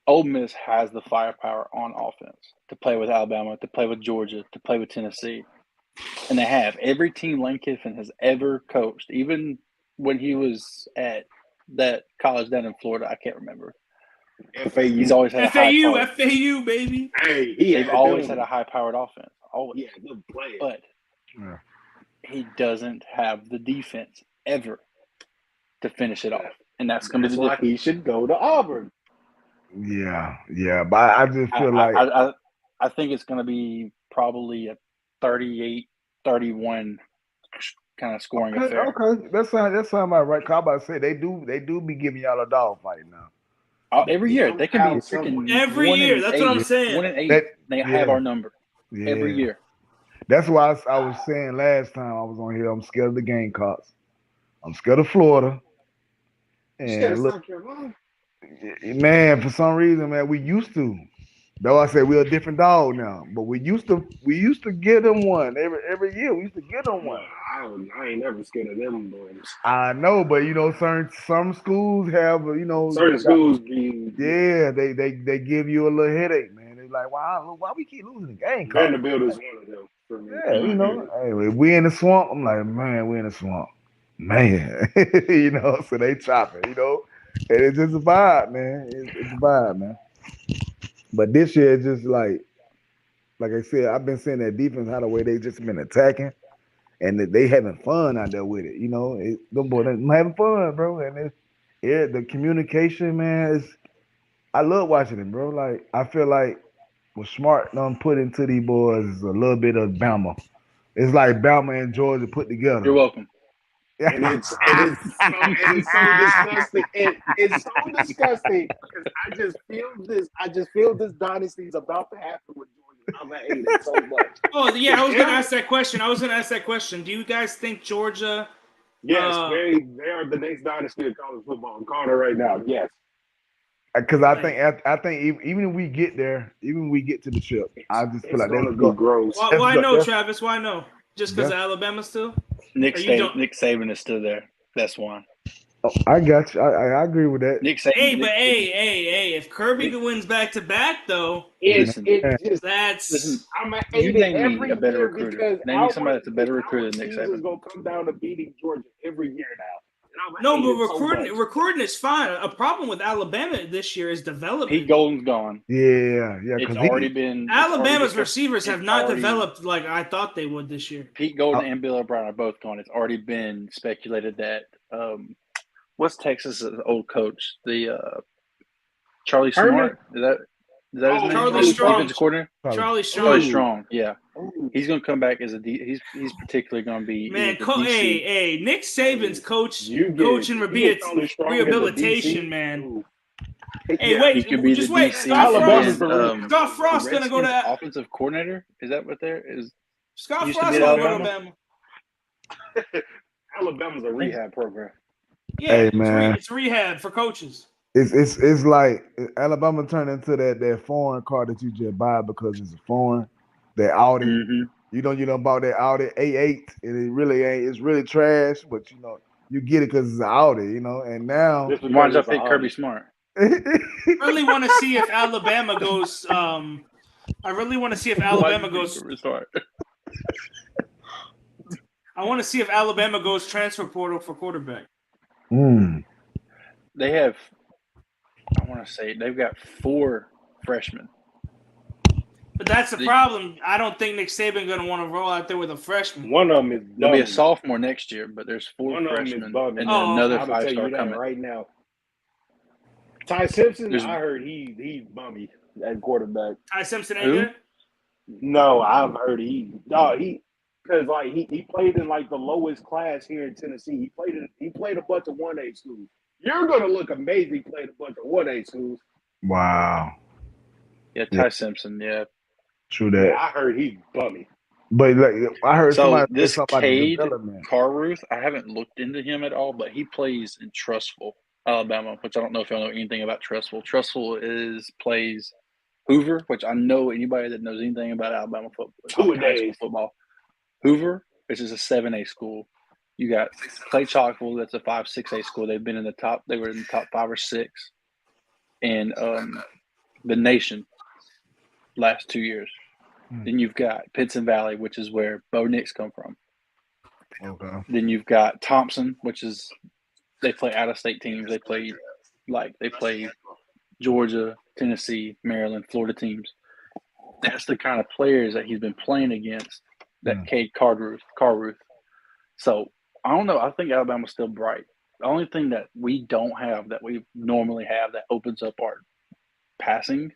[SPEAKER 3] Ole Miss has the firepower on offense to play with Alabama, to play with Georgia, to play with Tennessee. And they have. Every team Lane Kiffin has ever coached, even when he was at that college down in Florida, I can't remember.
[SPEAKER 4] FAU.
[SPEAKER 3] He's always had
[SPEAKER 2] FAU, baby.
[SPEAKER 4] Hey,
[SPEAKER 3] they've always had a high-powered offense. Always.
[SPEAKER 4] Yeah, good player.
[SPEAKER 3] But he doesn't have the defense ever to finish it off. And that's going to be the difference.
[SPEAKER 4] He should go to Auburn.
[SPEAKER 1] Yeah. But I just feel like
[SPEAKER 3] I think it's going to be probably a 38-31 kind of scoring affair.
[SPEAKER 1] Okay, that sounds about right. I'm about to say they do be giving y'all a dog fight now.
[SPEAKER 3] Every year they can be freaking
[SPEAKER 2] every year. That's what I'm saying.
[SPEAKER 3] 1-8. They have our number every year.
[SPEAKER 1] That's why I was saying last time I was on here. I'm scared of the Gamecocks. I'm scared of Florida. And look, man, for some reason, man, we used to. Though I said we're a different dog now, but we used to get them one every year. We used to get them one.
[SPEAKER 4] I ain't never scared of them boys.
[SPEAKER 1] I know, but some schools have
[SPEAKER 4] certain schools.
[SPEAKER 1] They give you a little headache, man. They're like, why we keep losing the game?
[SPEAKER 4] Vanderbilt is one of them for me.
[SPEAKER 1] Yeah, anyway, we in the swamp. I'm like, man, we in the swamp, man. So they chopping, and it's just a vibe, man. It's a vibe, man. But this year, it's just like I said, I've been seeing that defense how the way they just been attacking, and that they having fun out there with it. Them boys having fun, bro. And the communication, man. I love watching it, bro. Like I feel like what Smart done put into these boys is a little bit of Bama. It's like Bama and Georgia put together.
[SPEAKER 3] You're welcome.
[SPEAKER 4] And it's so disgusting. It's so disgusting because I just feel this dynasty is about to happen with Georgia. I hate it so much.
[SPEAKER 2] Oh yeah, I was gonna ask that question. Do you guys think Georgia
[SPEAKER 4] Yes, they are the next dynasty of college football. I'm calling it right now. Yes.
[SPEAKER 1] Because I think even if we get there, even when we get to the chip, I just feel like
[SPEAKER 4] going to
[SPEAKER 1] that's
[SPEAKER 4] be gross.
[SPEAKER 2] Why no, Travis? Why no? Just because Alabama still?
[SPEAKER 3] Nick Saban is still there. That's why.
[SPEAKER 1] Oh, I got you. I agree with that.
[SPEAKER 3] Nick Saban.
[SPEAKER 2] Hey! If Kirby wins back to back, though,
[SPEAKER 3] listen,
[SPEAKER 4] I'm gonna hate it every
[SPEAKER 3] a better
[SPEAKER 4] year
[SPEAKER 3] recruiter.
[SPEAKER 4] because
[SPEAKER 3] Name me somebody that's a better recruiter than Nick Saban.
[SPEAKER 4] Is gonna come down to beating Georgia every year now.
[SPEAKER 2] No, but recruiting is fine. A problem with Alabama this year is development.
[SPEAKER 3] Pete Golden's gone.
[SPEAKER 1] Yeah.
[SPEAKER 3] It's already been.
[SPEAKER 2] Alabama's receivers have not developed like I thought they would this year.
[SPEAKER 3] Pete Golden and Bill O'Brien are both gone. It's already been speculated that what's Texas' old coach? The Charlie Smart. Is that his name?
[SPEAKER 2] Charlie Strong.
[SPEAKER 3] Defensive coordinator?
[SPEAKER 2] Charlie
[SPEAKER 3] Strong. Yeah. He's going to come back as he's particularly going to be.
[SPEAKER 2] Man, Nick Saban's coaching rehabilitation, man. Hey, wait, just wait. Scott Frost going to go to
[SPEAKER 3] offensive coordinator. Is that what there is?
[SPEAKER 2] Scott Frost going to go to Alabama.
[SPEAKER 4] Alabama's a rehab program.
[SPEAKER 2] Yeah, hey, man. It's rehab for coaches.
[SPEAKER 1] It's like Alabama turned into that foreign car that you just buy because it's a foreign. That Audi, you know bought that Audi A8, and it really ain't. It's really trash, but you get it because it's an Audi, And now,
[SPEAKER 3] why did I pick Kirby Smart?
[SPEAKER 2] I really want to see if Alabama goes. I really want to see if Alabama goes. I want to see if Alabama goes transfer portal for quarterback.
[SPEAKER 3] They have. I want to say they've got 4 freshmen.
[SPEAKER 2] But that's the problem. I don't think Nick Saban going to want to roll out there with a freshman.
[SPEAKER 4] One of them is
[SPEAKER 3] There'll be a sophomore next year, but there's 4 freshmen and then another 5-star coming
[SPEAKER 4] right now. Ty Simpson, I heard he's bummy at quarterback.
[SPEAKER 2] Ty Simpson ain't good?
[SPEAKER 4] No, I've heard because he played in like the lowest class here in Tennessee. He played a bunch of 1A schools. You're gonna look amazing playing a bunch of 1A schools.
[SPEAKER 1] Wow.
[SPEAKER 3] Yeah, Ty Simpson. Yeah.
[SPEAKER 1] True that.
[SPEAKER 4] Yeah, I heard he's bummy.
[SPEAKER 1] But I heard
[SPEAKER 3] this Cade Carruth, I haven't looked into him at all, but he plays in Trussville, Alabama, which I don't know if y'all know anything about Trussville. Trussville plays Hoover, which I know anybody that knows anything about Alabama football. Hoover, which is a 7A school. You got Clay Chalkville, that's a 5-6A school. They've been in the top. They were in the top 5 or 6, and the nation last 2 years. Then you've got Pitson Valley, which is where Bo Nix come from.
[SPEAKER 1] Okay.
[SPEAKER 3] Then you've got Thompson, which is they play out-of-state teams. They play Georgia, Tennessee, Maryland, Florida teams. That's the kind of players that he's been playing against. That Cade Carruth. So I don't know. I think Alabama's still bright. The only thing that we don't have that we normally have that opens up our passing,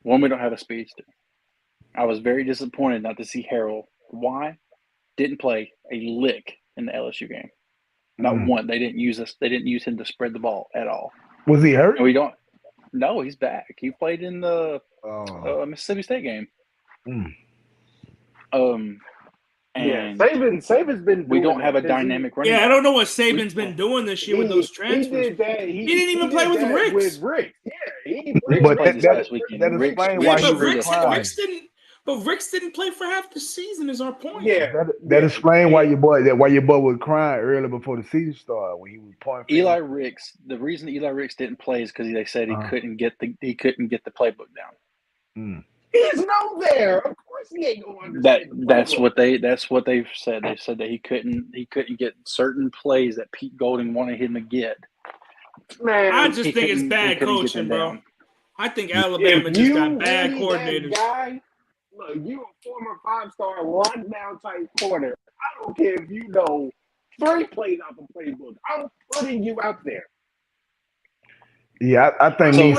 [SPEAKER 3] one, we don't have a speedster. I was very disappointed not to see Harrell. Why? Didn't play a lick in the LSU game. Not one. They didn't use us. They didn't use him to spread the ball at all.
[SPEAKER 1] Was he hurt?
[SPEAKER 3] And we don't. No, he's back. He played in the Mississippi State game. And
[SPEAKER 4] Saban's been.
[SPEAKER 3] We don't have a dynamic running.
[SPEAKER 2] Yeah, I don't know what Saban's been doing this year with those transfers. He didn't even play with Ricks.
[SPEAKER 4] Yeah,
[SPEAKER 1] but that explains why he
[SPEAKER 2] Ricks didn't. But Ricks didn't play for half the season. Is our point?
[SPEAKER 1] Yeah, that explains why your boy was crying early before the season started when he was pointing.
[SPEAKER 3] Eli Ricks. The reason Eli Ricks didn't play is because they said he couldn't get the playbook down.
[SPEAKER 4] He's no there. Of course, he ain't going to understand.
[SPEAKER 3] That's what they've said. They said that he couldn't get certain plays that Pete Golding wanted him to get.
[SPEAKER 4] Man,
[SPEAKER 2] I just think it's bad coaching, bro. I think Alabama just got bad coordinators.
[SPEAKER 4] Look, you a former 5-star lockdown type corner. I don't care if you know 3 plays out the playbook. I'm putting you out there.
[SPEAKER 1] Yeah, I think Nick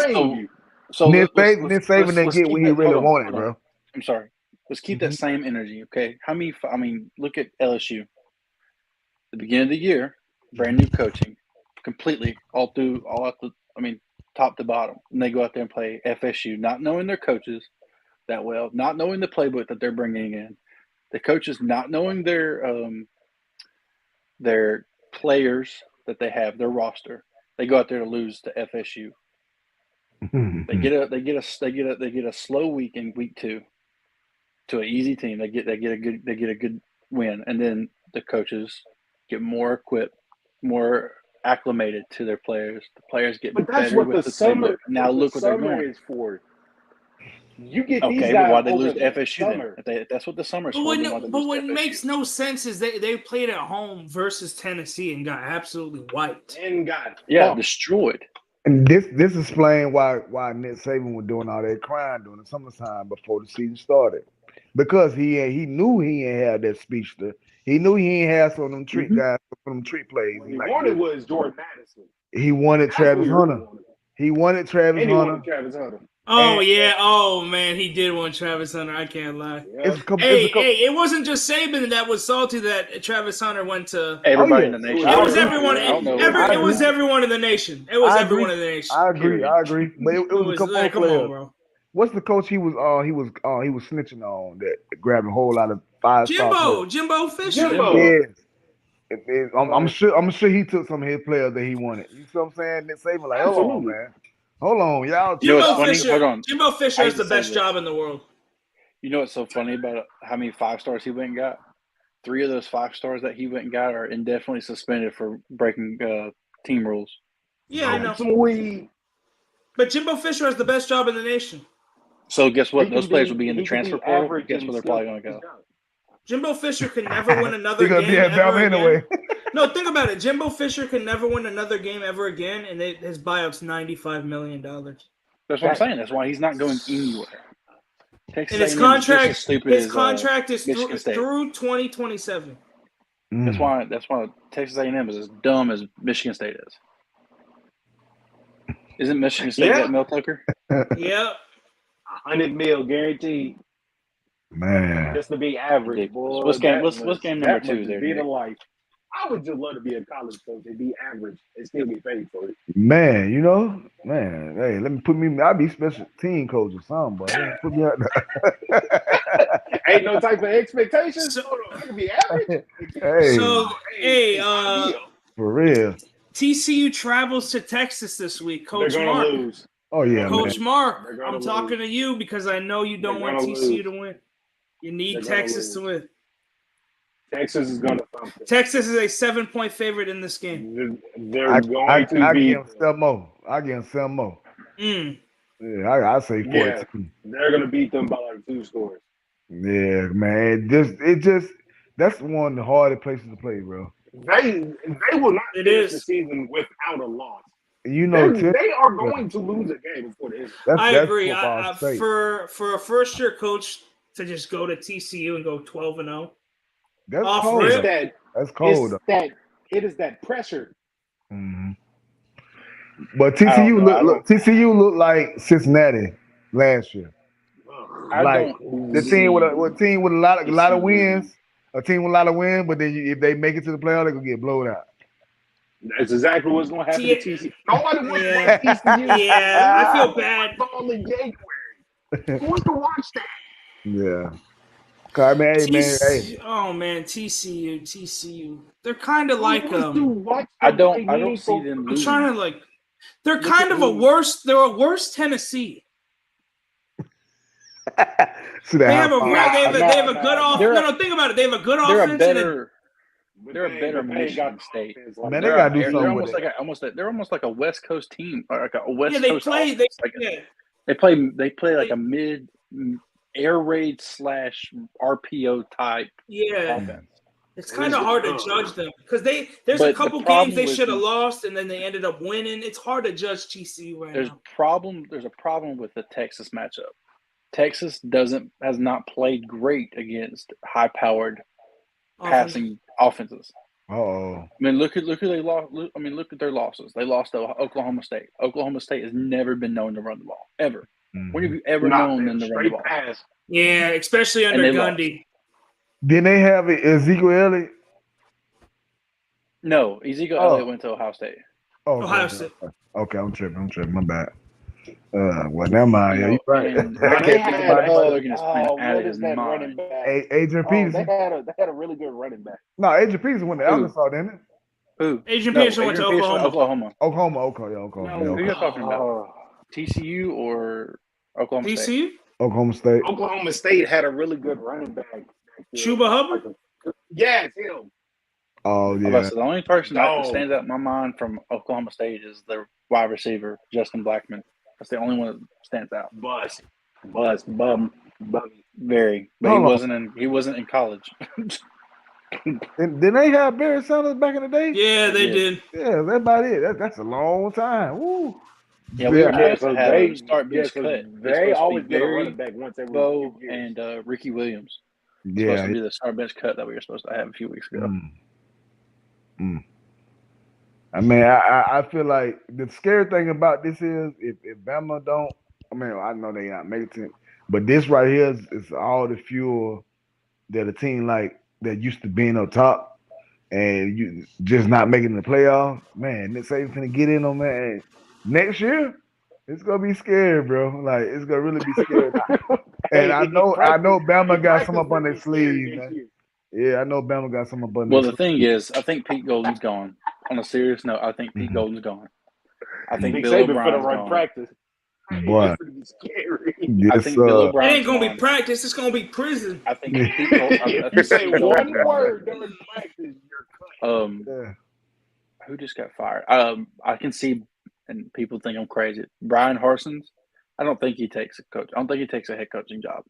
[SPEAKER 1] Saban didn't get what he really wanted, bro.
[SPEAKER 3] I'm sorry. Let's keep that same energy, okay? Look at LSU. The beginning of the year, brand new coaching, completely top to bottom. And they go out there and play FSU, not knowing their coaches that well, not knowing the playbook that they're bringing in, the coaches not knowing their their players that they have, their roster, they go out there to lose to FSU. They get a slow week in week 2 to an easy team. They get a good win, and then the coaches get more equipped, more acclimated to their players. The players get
[SPEAKER 4] But that's
[SPEAKER 3] better
[SPEAKER 4] what
[SPEAKER 3] with
[SPEAKER 4] the
[SPEAKER 3] the
[SPEAKER 4] summer.
[SPEAKER 3] Now look
[SPEAKER 4] the
[SPEAKER 3] what they're
[SPEAKER 4] summer
[SPEAKER 3] doing.
[SPEAKER 4] is for. You get these
[SPEAKER 3] Okay,
[SPEAKER 4] guys
[SPEAKER 3] but why they
[SPEAKER 4] over
[SPEAKER 3] lose to
[SPEAKER 4] the
[SPEAKER 3] FSU
[SPEAKER 4] summer.
[SPEAKER 3] then? If that's what the summer is
[SPEAKER 2] But
[SPEAKER 3] for, then why they lose
[SPEAKER 2] what
[SPEAKER 3] to FSU?
[SPEAKER 2] makes no sense is they played at home versus Tennessee and got absolutely wiped.
[SPEAKER 4] And got
[SPEAKER 3] destroyed.
[SPEAKER 1] And this explains why Nick Saban was doing all that crying during the summertime before the season started, because he knew he ain't had that speedster. He knew he ain't had some of them trick guys, some of them trick plays.
[SPEAKER 4] What he wanted was Jordan Madison.
[SPEAKER 1] He wanted Travis Hunter. He wanted Travis Hunter.
[SPEAKER 2] Oh yeah! Oh man, he did want Travis Hunter. I can't lie.
[SPEAKER 1] Yep.
[SPEAKER 2] It wasn't just Saban that was salty that Travis Hunter went to
[SPEAKER 3] everybody in the nation.
[SPEAKER 2] It was everyone. It was everyone in the nation. It was everyone in the nation.
[SPEAKER 1] I agree. But it was a couple of players.
[SPEAKER 2] On, bro.
[SPEAKER 1] What's the coach he was snitching on that grabbed a whole lot of 5-star
[SPEAKER 2] Jimbo Fisher.
[SPEAKER 1] Yes. I'm sure he took some of his players that he wanted. You see what I'm saying? Nick Saban like, hold on, man. Hold on, y'all.
[SPEAKER 2] Jimbo Fisher is the best job in the world.
[SPEAKER 3] You know what's so funny about how many 5-stars he went and got? 3 of those 5-stars that he went and got are indefinitely suspended for breaking team rules.
[SPEAKER 2] Yeah, I know. But Jimbo Fisher has the best job in the nation.
[SPEAKER 3] So guess what? Those players will be in the transfer portal. Guess where they're probably going to go?
[SPEAKER 2] Jimbo Fisher can never win another game ever
[SPEAKER 1] anyway.
[SPEAKER 2] Again. No, think about it. Jimbo Fisher can never win another game ever again, and his buyout's $95 million.
[SPEAKER 3] That's what I'm saying. That's why he's not going anywhere.
[SPEAKER 2] Texas and his contract is through 2027.
[SPEAKER 3] That's why Texas A&M is as dumb as Michigan State is. Isn't Michigan State that Mel Tucker?
[SPEAKER 2] Yep.
[SPEAKER 4] $100 million guaranteed.
[SPEAKER 1] Man,
[SPEAKER 4] just to be average. Boy,
[SPEAKER 3] what's game number 2 there?
[SPEAKER 4] Be the life. I would just love to be a college coach and be average and still get paid for it.
[SPEAKER 1] Man, hey, let me put me. I'll be special team coach or something, but put me out there.
[SPEAKER 4] Ain't no type of expectations. I can be average.
[SPEAKER 1] For real.
[SPEAKER 2] TCU travels to Texas this week. Coach Mark.
[SPEAKER 4] Lose.
[SPEAKER 1] Oh yeah,
[SPEAKER 2] Coach Mark. I'm talking to you because I know you don't want TCU to win. You need Texas to win.
[SPEAKER 4] Texas is going to something.
[SPEAKER 2] Texas is a 7-point favorite in this game.
[SPEAKER 4] They're going to be.
[SPEAKER 1] I give them some more.
[SPEAKER 2] Yeah,
[SPEAKER 1] I say 14.
[SPEAKER 4] Yeah, they're going to beat them by like 2 scores.
[SPEAKER 1] Yeah, man. That's one of the hardest places to play, bro.
[SPEAKER 4] They will not finish the season without a loss.
[SPEAKER 1] You know,
[SPEAKER 4] they are going to lose a game before the end.
[SPEAKER 2] I agree. For a first-year coach to just go to TCU and go 12-0.
[SPEAKER 1] That's cold. That's cold.
[SPEAKER 4] It is that pressure.
[SPEAKER 1] Mm-hmm. But TCU looked like Cincinnati last year. The team with a lot of wins. A team with a lot of wins, but then if they make it to the playoffs, they're gonna get blown out.
[SPEAKER 4] That's exactly what's going to happen to TCU. Nobody wants to watch TCU.
[SPEAKER 2] Yeah, I feel bad.
[SPEAKER 4] All in January. Who wants to watch that?
[SPEAKER 1] Yeah. I mean, hey.
[SPEAKER 2] Oh man, TCU. They're kind of like
[SPEAKER 3] I don't see them.
[SPEAKER 2] I'm trying to They're kind of a worse Tennessee. They have a good offense. No, think about it. They have a good offense.
[SPEAKER 3] They're a better Michigan State.
[SPEAKER 1] Man, they gotta do something with
[SPEAKER 3] it. They're almost like a West Coast team, or like a West Coast. They play like a mid air raid / RPO type. Offense.
[SPEAKER 2] It's kind of hard to judge them because there's a couple games they should have lost and then they ended up winning. It's hard to judge TCU right now.
[SPEAKER 3] There's a problem with the Texas matchup. Texas has not played great against high-powered passing offenses.
[SPEAKER 1] Oh,
[SPEAKER 3] I mean, look who they lost. I mean, look at their losses. They lost to Oklahoma State. Oklahoma State has never been known to run the ball ever. Mm-hmm. When have you ever known them to run the ball?
[SPEAKER 2] Yeah, especially under Gundy.
[SPEAKER 1] Didn't they have Ezekiel Elliott?
[SPEAKER 3] No, Ezekiel Elliott went to Ohio State.
[SPEAKER 1] Oh, Ohio State. Okay, I'm tripping. My bad. Well, never mind. Yeah, you're right.
[SPEAKER 3] And
[SPEAKER 4] They had
[SPEAKER 3] they're going to spend out
[SPEAKER 4] what
[SPEAKER 3] of
[SPEAKER 4] is
[SPEAKER 3] his
[SPEAKER 4] that
[SPEAKER 3] mind.
[SPEAKER 4] running back?
[SPEAKER 1] Adrian
[SPEAKER 4] Oh,
[SPEAKER 1] Peterson.
[SPEAKER 4] they had a really good running back.
[SPEAKER 1] No, Adrian Peterson went to Arkansas, didn't it?
[SPEAKER 3] Who?
[SPEAKER 2] Adrian Peterson went to
[SPEAKER 3] Oklahoma.
[SPEAKER 1] Oklahoma. Okay, yeah, Oklahoma.
[SPEAKER 4] No.
[SPEAKER 3] Who you talking about? TCU or Oklahoma State?
[SPEAKER 2] TCU?
[SPEAKER 1] Oklahoma State.
[SPEAKER 4] Oklahoma State had a really good running back.
[SPEAKER 2] Chuba Hubbard?
[SPEAKER 4] Yes, him.
[SPEAKER 1] Oh yeah.
[SPEAKER 3] The only person that stands out in my mind from Oklahoma State is the wide receiver Justin Blackman. That's the only one that stands out.
[SPEAKER 4] Bum.
[SPEAKER 3] Very, but he wasn't in college.
[SPEAKER 1] Didn't they have Barry Sanders back in the day?
[SPEAKER 2] Yeah, they did.
[SPEAKER 1] Yeah, that's about it. That's a long time. Woo.
[SPEAKER 3] Yeah, we were supposed to have
[SPEAKER 4] they
[SPEAKER 3] a start bench cut.
[SPEAKER 4] They always get a
[SPEAKER 3] Barry,
[SPEAKER 4] running back once every
[SPEAKER 3] Bo,
[SPEAKER 4] few years.
[SPEAKER 3] and Ricky Williams.
[SPEAKER 1] Yeah,
[SPEAKER 3] Supposed to be the start bench cut that we were supposed to have a few weeks ago.
[SPEAKER 1] I mean, I feel like the scary thing about this is if Bama don't, I mean, I know they not making it, but this right here is all the fuel that a team like that used to being up top and you just not making the playoffs. Man, Nick Saban's gonna get in on that. And next year, it's gonna be scary, bro. Like it's gonna really be scary. And I know Bama got some up on their sleeve, man. Yeah, I know Bama got some up on their sleeve.
[SPEAKER 3] Well, the thing is, I think Pete Golden's gone. On a serious note, I think Pete Golden's gone. I think Bill O'Brien's gone.
[SPEAKER 4] Practice.
[SPEAKER 1] Boy.
[SPEAKER 4] Scary.
[SPEAKER 1] Yes,
[SPEAKER 3] I think Bill
[SPEAKER 2] It
[SPEAKER 3] O'Brien's
[SPEAKER 2] ain't gonna
[SPEAKER 3] gone.
[SPEAKER 2] be practice. It's gonna be prison.
[SPEAKER 3] I think Pete Golden.
[SPEAKER 4] You say one word during practice, you're cut.
[SPEAKER 3] Who just got fired? I can see, and people think I'm crazy. Brian Harsons. I don't think he takes a coach. I don't think he takes a head coaching job.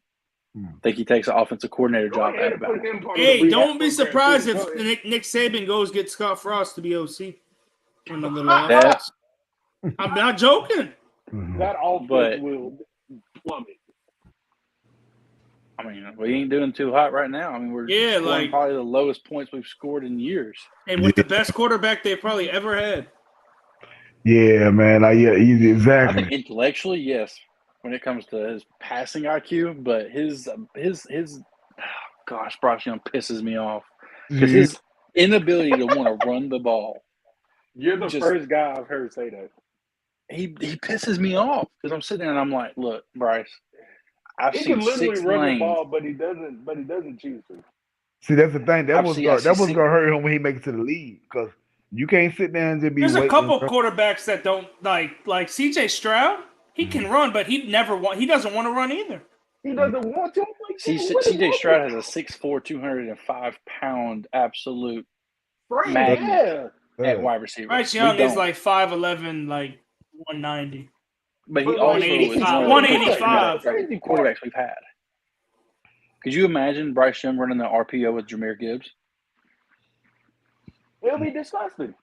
[SPEAKER 3] I think he takes an offensive coordinator job at Alabama.
[SPEAKER 2] Hey, don't be surprised if Nick Saban goes get Scott Frost to be OC. In the little office. I'm not joking.
[SPEAKER 4] That offense will plummet.
[SPEAKER 3] I mean, we ain't doing too hot right now. I mean, we're scoring probably the lowest points we've scored in years.
[SPEAKER 2] And with the best quarterback they've probably ever had.
[SPEAKER 1] Yeah, man. Exactly.
[SPEAKER 3] I think intellectually, yes, when it comes to his passing IQ, but his Bryce Young pisses me off because his inability to want to run the ball.
[SPEAKER 4] You're the first guy I've heard say that.
[SPEAKER 3] He pisses me off because I'm sitting there and I'm like, look, Bryce, I've
[SPEAKER 4] he
[SPEAKER 3] seen
[SPEAKER 4] can literally
[SPEAKER 3] 6
[SPEAKER 4] run
[SPEAKER 3] lanes.
[SPEAKER 4] the ball, but he doesn't choose to.
[SPEAKER 1] See, that's the thing. That was gonna hurt him when he makes it to the league because you can't sit there and just be.
[SPEAKER 2] There's a couple quarterbacks that don't like CJ Stroud. He can run, but he doesn't want to run either.
[SPEAKER 4] He doesn't want to.
[SPEAKER 3] CJ Stroud has a 6'4", 205-pound absolute
[SPEAKER 4] magnet
[SPEAKER 3] at wide receiver.
[SPEAKER 2] Bryce Young is like 5'11", like 190.
[SPEAKER 3] But he also is
[SPEAKER 2] 185.
[SPEAKER 3] Crazy quarterbacks we've had. Could you imagine Bryce Young running the RPO with Jahmyr Gibbs?
[SPEAKER 4] It'll be disgusting.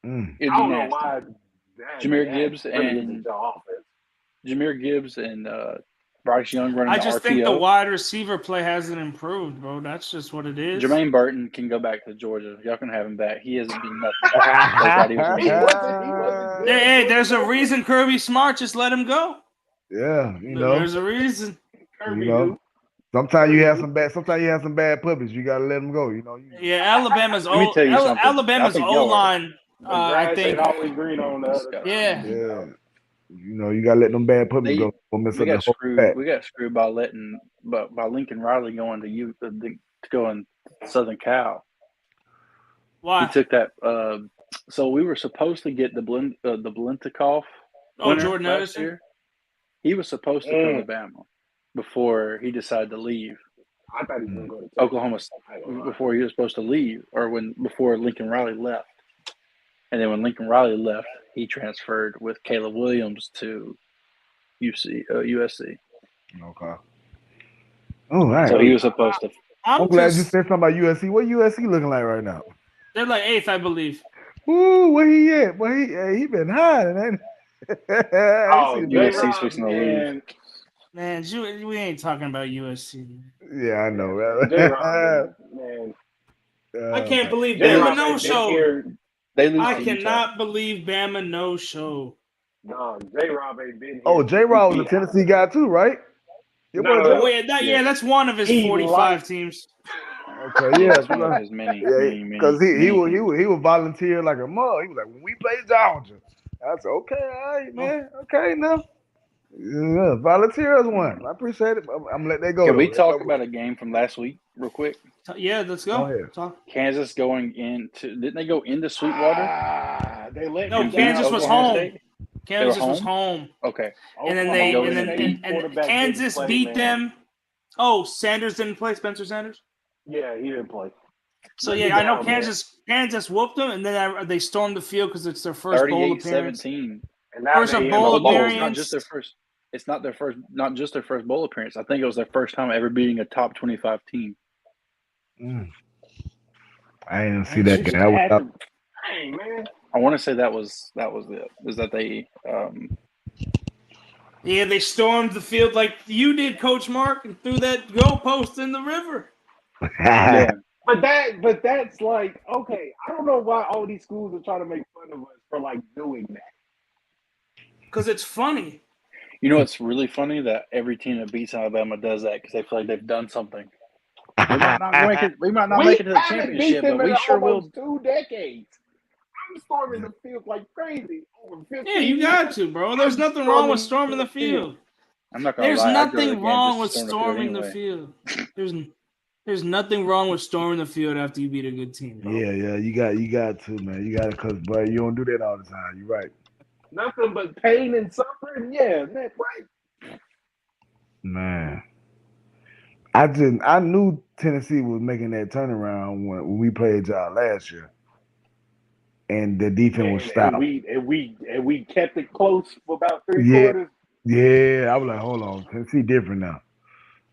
[SPEAKER 3] It'd be
[SPEAKER 4] I don't
[SPEAKER 3] nasty.
[SPEAKER 4] know why.
[SPEAKER 3] Jahmyr Gibbs and Bryce Young running the RPO.
[SPEAKER 2] I just think the wide receiver play hasn't improved, bro. That's just what it is.
[SPEAKER 3] Jermaine Burton can go back to Georgia. Y'all can have him back. He hasn't been nothing.
[SPEAKER 2] Hey, there's a reason Kirby Smart just let him go.
[SPEAKER 1] Yeah,
[SPEAKER 2] There's a reason.
[SPEAKER 1] Sometimes you have some bad puppies. You gotta let them go.
[SPEAKER 2] Yeah, Alabama's O-line. I think.
[SPEAKER 4] Always green on the other.
[SPEAKER 2] Yeah.
[SPEAKER 1] You gotta let them bad puppies go.
[SPEAKER 3] We got screwed by Lincoln Riley going to go in Southern Cal.
[SPEAKER 2] Why?
[SPEAKER 3] He took that. So we were supposed to get the Blintikoff.
[SPEAKER 2] Jordan
[SPEAKER 3] last
[SPEAKER 2] Edison.
[SPEAKER 3] year. He was supposed to come to Bama before he decided to leave.
[SPEAKER 4] I thought he was going to go to
[SPEAKER 3] Oklahoma before he was supposed to leave, or before Lincoln Riley left. And then when Lincoln Riley left, he transferred with Caleb Williams to USC.
[SPEAKER 1] Okay. All right.
[SPEAKER 3] So he was supposed to.
[SPEAKER 1] I'm glad you said something about USC. What USC looking like right now?
[SPEAKER 2] They're like 8th, I believe.
[SPEAKER 1] Ooh, where he at? Well, he been hiding, ain't he?
[SPEAKER 3] USC's fixing to leave.
[SPEAKER 2] Man, we ain't talking about USC.
[SPEAKER 1] Yeah, I know, right?
[SPEAKER 4] Man.
[SPEAKER 2] I can't believe Bama no-show. I cannot believe Bama no-show.
[SPEAKER 4] No, J-Rob ain't been here.
[SPEAKER 1] Oh, J-Rob was a Tennessee guy too, right?
[SPEAKER 2] That's one of his 45 teams.
[SPEAKER 1] Okay,
[SPEAKER 3] that's one of his many.
[SPEAKER 1] Because he would volunteer like a mug. He was like, when we play Georgia, I said, okay, all right, man. Okay, now. Yeah, volunteers won. I appreciate it. I'm gonna let that go.
[SPEAKER 3] Can we
[SPEAKER 1] though.
[SPEAKER 3] talk about a game from last week real quick?
[SPEAKER 2] Yeah, let's
[SPEAKER 1] Go
[SPEAKER 2] go.
[SPEAKER 1] ahead.
[SPEAKER 2] Talk.
[SPEAKER 3] Kansas going into – didn't they go into Sweetwater?
[SPEAKER 4] They let
[SPEAKER 2] No,
[SPEAKER 4] me
[SPEAKER 2] Kansas
[SPEAKER 4] down.
[SPEAKER 2] was
[SPEAKER 3] Oklahoma
[SPEAKER 2] home.
[SPEAKER 3] State?
[SPEAKER 2] Kansas
[SPEAKER 3] were
[SPEAKER 2] was
[SPEAKER 3] home?
[SPEAKER 2] home.
[SPEAKER 3] Okay.
[SPEAKER 2] And then Kansas beat them. Oh, Sanders didn't play, Spencer Sanders?
[SPEAKER 4] Yeah, he didn't play.
[SPEAKER 2] So, yeah, I know Kansas whooped them, and then they stormed the field because it's their first bowl appearance.
[SPEAKER 3] 38-17.
[SPEAKER 4] And now
[SPEAKER 2] First bowl appearance.
[SPEAKER 3] Not just their first. It's not just their first bowl appearance. I think it was their first time ever beating a top 25 team.
[SPEAKER 1] I didn't see that game.
[SPEAKER 4] Hey, man.
[SPEAKER 3] I want to say that was it. Is that they?
[SPEAKER 2] Yeah, they stormed the field like you did, Coach Mark, and threw that goalpost in the river.
[SPEAKER 3] Yeah.
[SPEAKER 4] But that's like, okay, I don't know why all these schools are trying to make fun of us for like doing that.
[SPEAKER 2] Because it's funny.
[SPEAKER 3] You know, it's really funny that every team that beats Alabama does that because they feel like they've done something. We might not make it to the championship, but we sure will.
[SPEAKER 4] 2 decades. I'm storming the field like crazy. Over 15
[SPEAKER 2] Yeah, you got to, bro. There's nothing wrong with storming the field.
[SPEAKER 3] I'm not gonna
[SPEAKER 2] There's
[SPEAKER 3] lie.
[SPEAKER 2] nothing wrong with storming the field. There's nothing wrong with storming the field after you beat a good team, bro.
[SPEAKER 1] Yeah, you got to, man. You got to, because, bro, you don't do that all the time. You're right.
[SPEAKER 4] Nothing but pain and suffering. Yeah, that's right.
[SPEAKER 1] Man. I knew Tennessee was making that turnaround when we played y'all last year. And the defense was stout.
[SPEAKER 4] And we kept it close for about 3 quarters.
[SPEAKER 1] Yeah, I was like, hold on, Tennessee different now.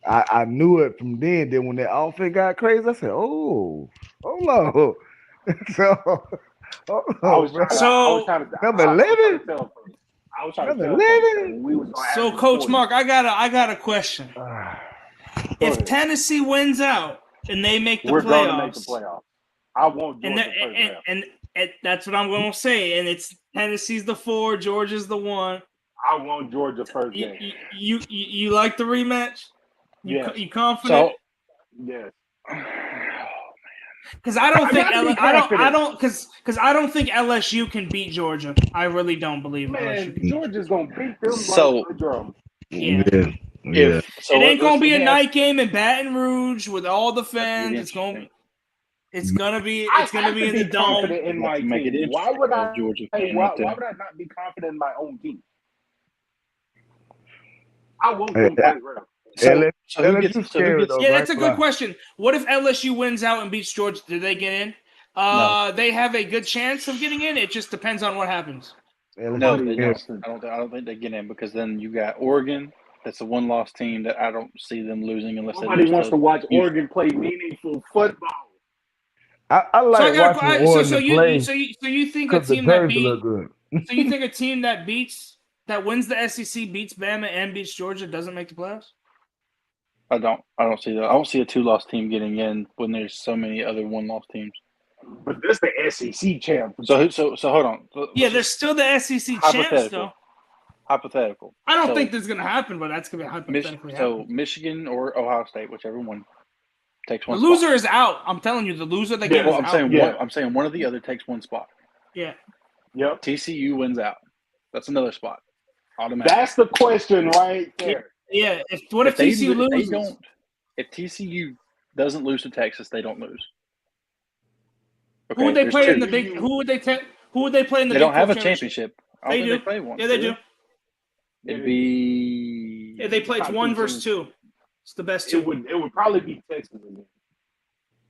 [SPEAKER 1] I knew it from then. Then when that outfit got crazy, I said, oh, hold on.
[SPEAKER 4] I was trying to
[SPEAKER 2] So, Coach Mark, I got a question. If Tennessee wins out and they make the playoffs,
[SPEAKER 4] going to make the playoffs. I want Georgia
[SPEAKER 2] and that's what I'm going to say. And it's Tennessee's the 4, Georgia's the 1.
[SPEAKER 4] I want Georgia first game.
[SPEAKER 2] You like the rematch? You confident?
[SPEAKER 4] Yes.
[SPEAKER 2] Because I don't think LSU can beat Georgia. I really don't believe LSU can.
[SPEAKER 4] Georgia's gonna beat them like a drum.
[SPEAKER 2] Yeah. It ain't gonna be a night game in Baton Rouge with all the fans. It's gonna be in the dome.
[SPEAKER 4] In my team. Why would I not be confident in my own team? I won't play well.
[SPEAKER 2] That's a good question. What if LSU wins out and beats Georgia? Do they get in? No. They have a good chance of getting in. It just depends on what happens.
[SPEAKER 3] No, they don't. I don't think they get in because then you got Oregon. That's a 1-loss team that I don't see them losing unless
[SPEAKER 4] nobody wants to watch Oregon play meaningful football.
[SPEAKER 1] I like watching Oregon play.
[SPEAKER 2] So you think a team that so you think a team that wins the SEC beats Bama and beats Georgia doesn't make the playoffs?
[SPEAKER 3] I don't see that. I don't see a 2-loss team getting in when there's so many other 1-loss teams.
[SPEAKER 4] But this the SEC champ.
[SPEAKER 3] So hold on.
[SPEAKER 2] Yeah, there's still the SEC champs though.
[SPEAKER 3] Hypothetical.
[SPEAKER 2] I don't think this is gonna happen, but that's gonna be hypothetically.
[SPEAKER 3] So Michigan or Ohio State, whichever one, takes one.
[SPEAKER 2] The loser is out. I'm telling you, the loser they get is out.
[SPEAKER 3] I'm saying one of the other takes one spot.
[SPEAKER 2] Yeah.
[SPEAKER 4] Yep.
[SPEAKER 3] TCU wins out. That's another spot. Automatic.
[SPEAKER 4] That's the question right there.
[SPEAKER 2] Yeah. If TCU loses?
[SPEAKER 3] If TCU doesn't lose to Texas, they don't lose. Okay,
[SPEAKER 2] who would they play in the big? Who would they play in the?
[SPEAKER 3] They don't have a championship.
[SPEAKER 2] They do.
[SPEAKER 3] They play one.
[SPEAKER 2] Yeah, they do.
[SPEAKER 3] It'd be.
[SPEAKER 2] Yeah, they play 1 versus 2. It's the best 2.
[SPEAKER 4] It would probably be Texas again.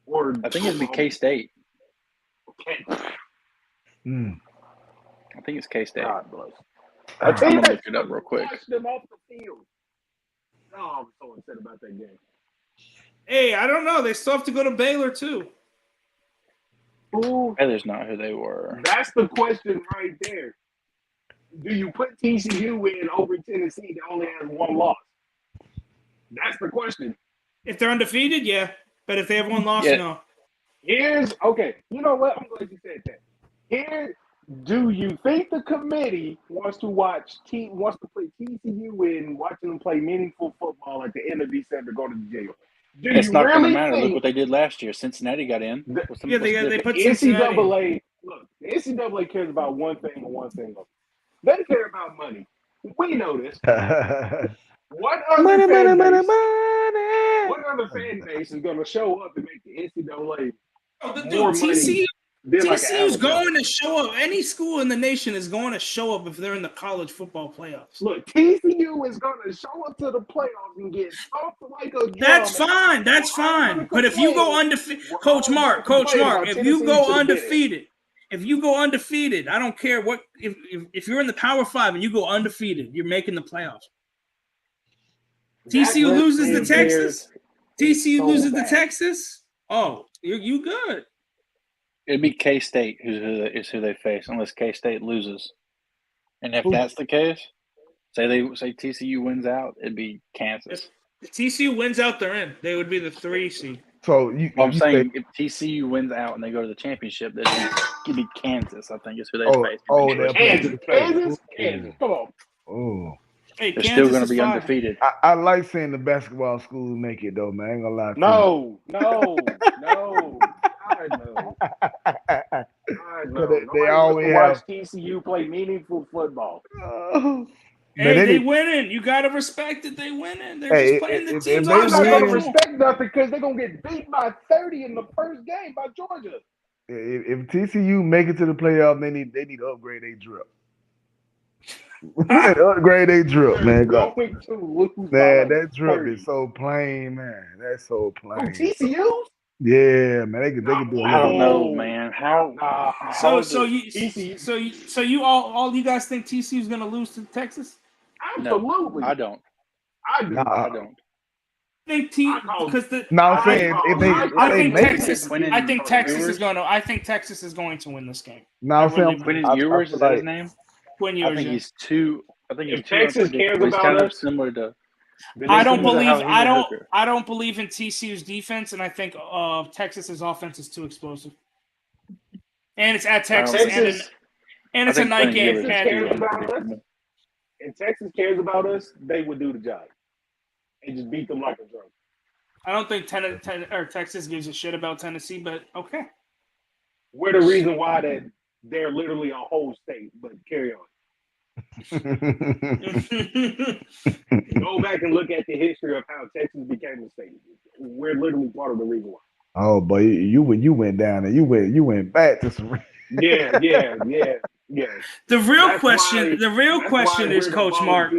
[SPEAKER 4] Or
[SPEAKER 3] I think it'd be K-State.
[SPEAKER 4] Okay.
[SPEAKER 3] I think it's K-State.
[SPEAKER 4] God bless.
[SPEAKER 3] I'm gonna look it up real quick.
[SPEAKER 4] Them off the field. Oh, I'm so upset about that game.
[SPEAKER 2] Hey, I don't know. They still have to go to Baylor too.
[SPEAKER 3] Baylor's not who they were.
[SPEAKER 4] That's the question right there. Do you put TCU in over Tennessee that only has 1 loss? That's the question.
[SPEAKER 2] If they're undefeated, yeah. But if they have 1 loss, no.
[SPEAKER 4] Okay. You know what? I'm glad you said that. Do you think the committee wants to play TCU in watching them play meaningful football at the end of December, go to the jail?
[SPEAKER 3] It's not going to matter. Look what they did last year. Cincinnati got in.
[SPEAKER 2] They put Cincinnati.
[SPEAKER 4] Look, the NCAA cares about one thing and one thing only. They care about money. We know this. What
[SPEAKER 1] money,
[SPEAKER 4] other
[SPEAKER 1] money,
[SPEAKER 4] fan
[SPEAKER 1] money,
[SPEAKER 4] base?
[SPEAKER 1] money.
[SPEAKER 4] What other fan base is going to show up and make the NCAA
[SPEAKER 2] Dude,
[SPEAKER 4] more money than like
[SPEAKER 2] TCU's
[SPEAKER 4] Alabama?
[SPEAKER 2] going to show up. Any school in the nation is going to show up if they're in the college football playoffs.
[SPEAKER 4] Look, TCU is going to show up to the playoffs and get stomped like a drum.
[SPEAKER 2] That's fine. That's fine. But if you go undefeated, Coach Mark, if you go undefeated, I don't care what. If you're in the Power 5 and you go undefeated, you're making the playoffs. TCU loses to Texas. TCU loses to Texas. Oh, you good.
[SPEAKER 3] It'd be K-State who they face, unless K-State loses. And if that's the case, say TCU wins out, it'd be Kansas.
[SPEAKER 2] If TCU wins out, they're in. They would be the 3 seed.
[SPEAKER 1] So
[SPEAKER 3] I'm saying if TCU wins out and they go to the championship, it'd be Kansas. I think is who they face.
[SPEAKER 4] Kansas. Come on.
[SPEAKER 1] Oh.
[SPEAKER 2] Hey,
[SPEAKER 3] they're still going to be undefeated.
[SPEAKER 1] I like seeing the basketball schools make it though, man. I ain't gonna lie to
[SPEAKER 4] No. I know.
[SPEAKER 1] They always
[SPEAKER 4] watch TCU play meaningful football.
[SPEAKER 2] Hey, they winning. You gotta respect it. They winning. They're just playing the teams.
[SPEAKER 4] I'm not gonna respect nothing because they're gonna get beat by 30 in the first game by Georgia.
[SPEAKER 1] If TCU make it to the playoff, they need to upgrade their drip. Upgrade their drip, man. Man, that drip is so plain, man. That's so plain.
[SPEAKER 4] Oh, TCU?
[SPEAKER 1] Yeah, man. They could do it.
[SPEAKER 3] I don't know, man.
[SPEAKER 2] So you all you guys think TCU is gonna lose to Texas?
[SPEAKER 4] Absolutely.
[SPEAKER 3] No, I don't.
[SPEAKER 4] I don't.
[SPEAKER 2] I think Texas is going to win this game.
[SPEAKER 1] No, I'm saying
[SPEAKER 3] Quinn Ewers, is that his name?
[SPEAKER 2] Quinn Ewers.
[SPEAKER 3] I think he's too.
[SPEAKER 4] If Texas cares about us,
[SPEAKER 3] similar to.
[SPEAKER 2] I don't believe in TCU's defense, and I think Texas's offense is too explosive. And it's at Texas, and it's a night game.
[SPEAKER 4] If Texas cares about us, they would do the job and just beat them like a drum.
[SPEAKER 2] I don't think Texas gives a shit about Tennessee, but okay.
[SPEAKER 4] We're the reason why that they're literally a whole state, but carry on. Go back and look at the history of how Texas became a state. We're literally part of the reason why.
[SPEAKER 1] Oh, but you went down and you went back to some.
[SPEAKER 4] Yeah.
[SPEAKER 2] The real question is, Coach Mark.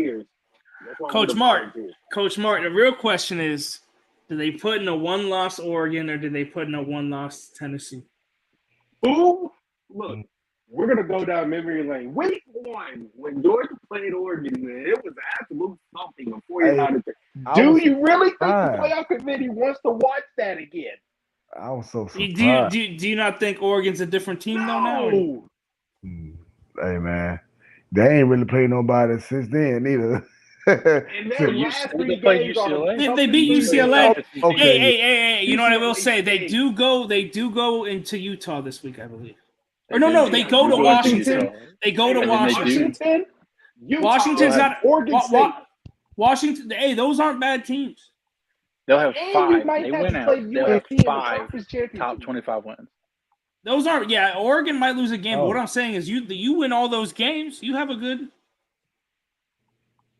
[SPEAKER 2] Coach Mark. The real question is, do they put in a 1-loss Oregon or do they put in a 1-loss Tennessee?
[SPEAKER 4] Ooh, look. We're going to go down memory lane. Week 1, when Georgia played Oregon, man, it was absolute something before you had it. Do you really think the playoff committee wants to watch that again?
[SPEAKER 1] I was so surprised.
[SPEAKER 2] Do you not think Oregon's a different team though now?
[SPEAKER 1] Hey, man. They ain't really played nobody since then either.
[SPEAKER 4] And their last 3 games
[SPEAKER 2] they beat UCLA.
[SPEAKER 1] Okay.
[SPEAKER 2] Hey, you know what I will say? They do go into Utah this week, I believe. Or no, they go to Washington. They go to Washington. Washington's not Washington. Hey, those aren't bad teams.
[SPEAKER 3] They'll have 5. They win out. They'll have 5 top 25 wins.
[SPEAKER 2] Those aren't. Yeah, Oregon might lose a game, but what I'm saying is, you win all those games, you have a good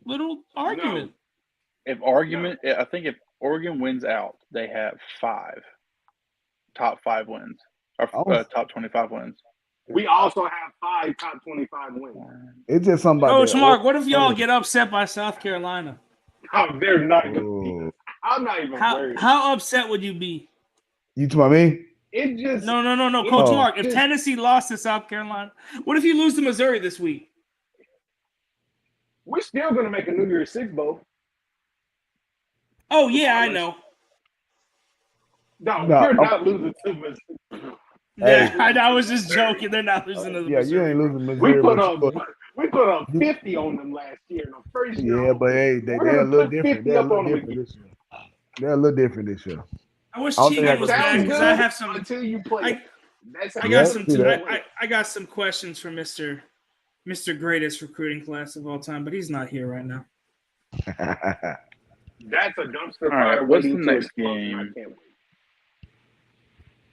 [SPEAKER 2] little argument.
[SPEAKER 3] I think if Oregon wins out, they have 5 top 5 wins or top 25 wins.
[SPEAKER 4] We also have 5 top 25 wins.
[SPEAKER 1] It's just somebody.
[SPEAKER 2] Coach Mark, what if y'all get upset by South Carolina?
[SPEAKER 4] Oh, they're not going to be. I'm not even worried.
[SPEAKER 2] How upset would you be?
[SPEAKER 1] You talking about me?
[SPEAKER 4] It just
[SPEAKER 2] No, Coach Mark. If Tennessee lost to South Carolina, what if you lose to Missouri this week?
[SPEAKER 4] We're still going to make a New Year's Six bowl.
[SPEAKER 2] Oh yeah, I know.
[SPEAKER 4] No, you're not losing to Missouri.
[SPEAKER 2] Yeah, I was just joking. They're not losing to the Missouri.
[SPEAKER 1] You ain't losing Missouri.
[SPEAKER 4] We put up 50 on them last year in the first year.
[SPEAKER 1] Yeah, but hey, they're a little different. They're a little different this year. They're a little different this year.
[SPEAKER 2] I wish Chico was back because I have some.
[SPEAKER 4] Until you play.
[SPEAKER 2] I got some questions for Mr. Greatest recruiting class of all time, but he's not here right now.
[SPEAKER 4] That's a dumpster
[SPEAKER 3] fire.
[SPEAKER 4] All right,
[SPEAKER 3] what's the next game?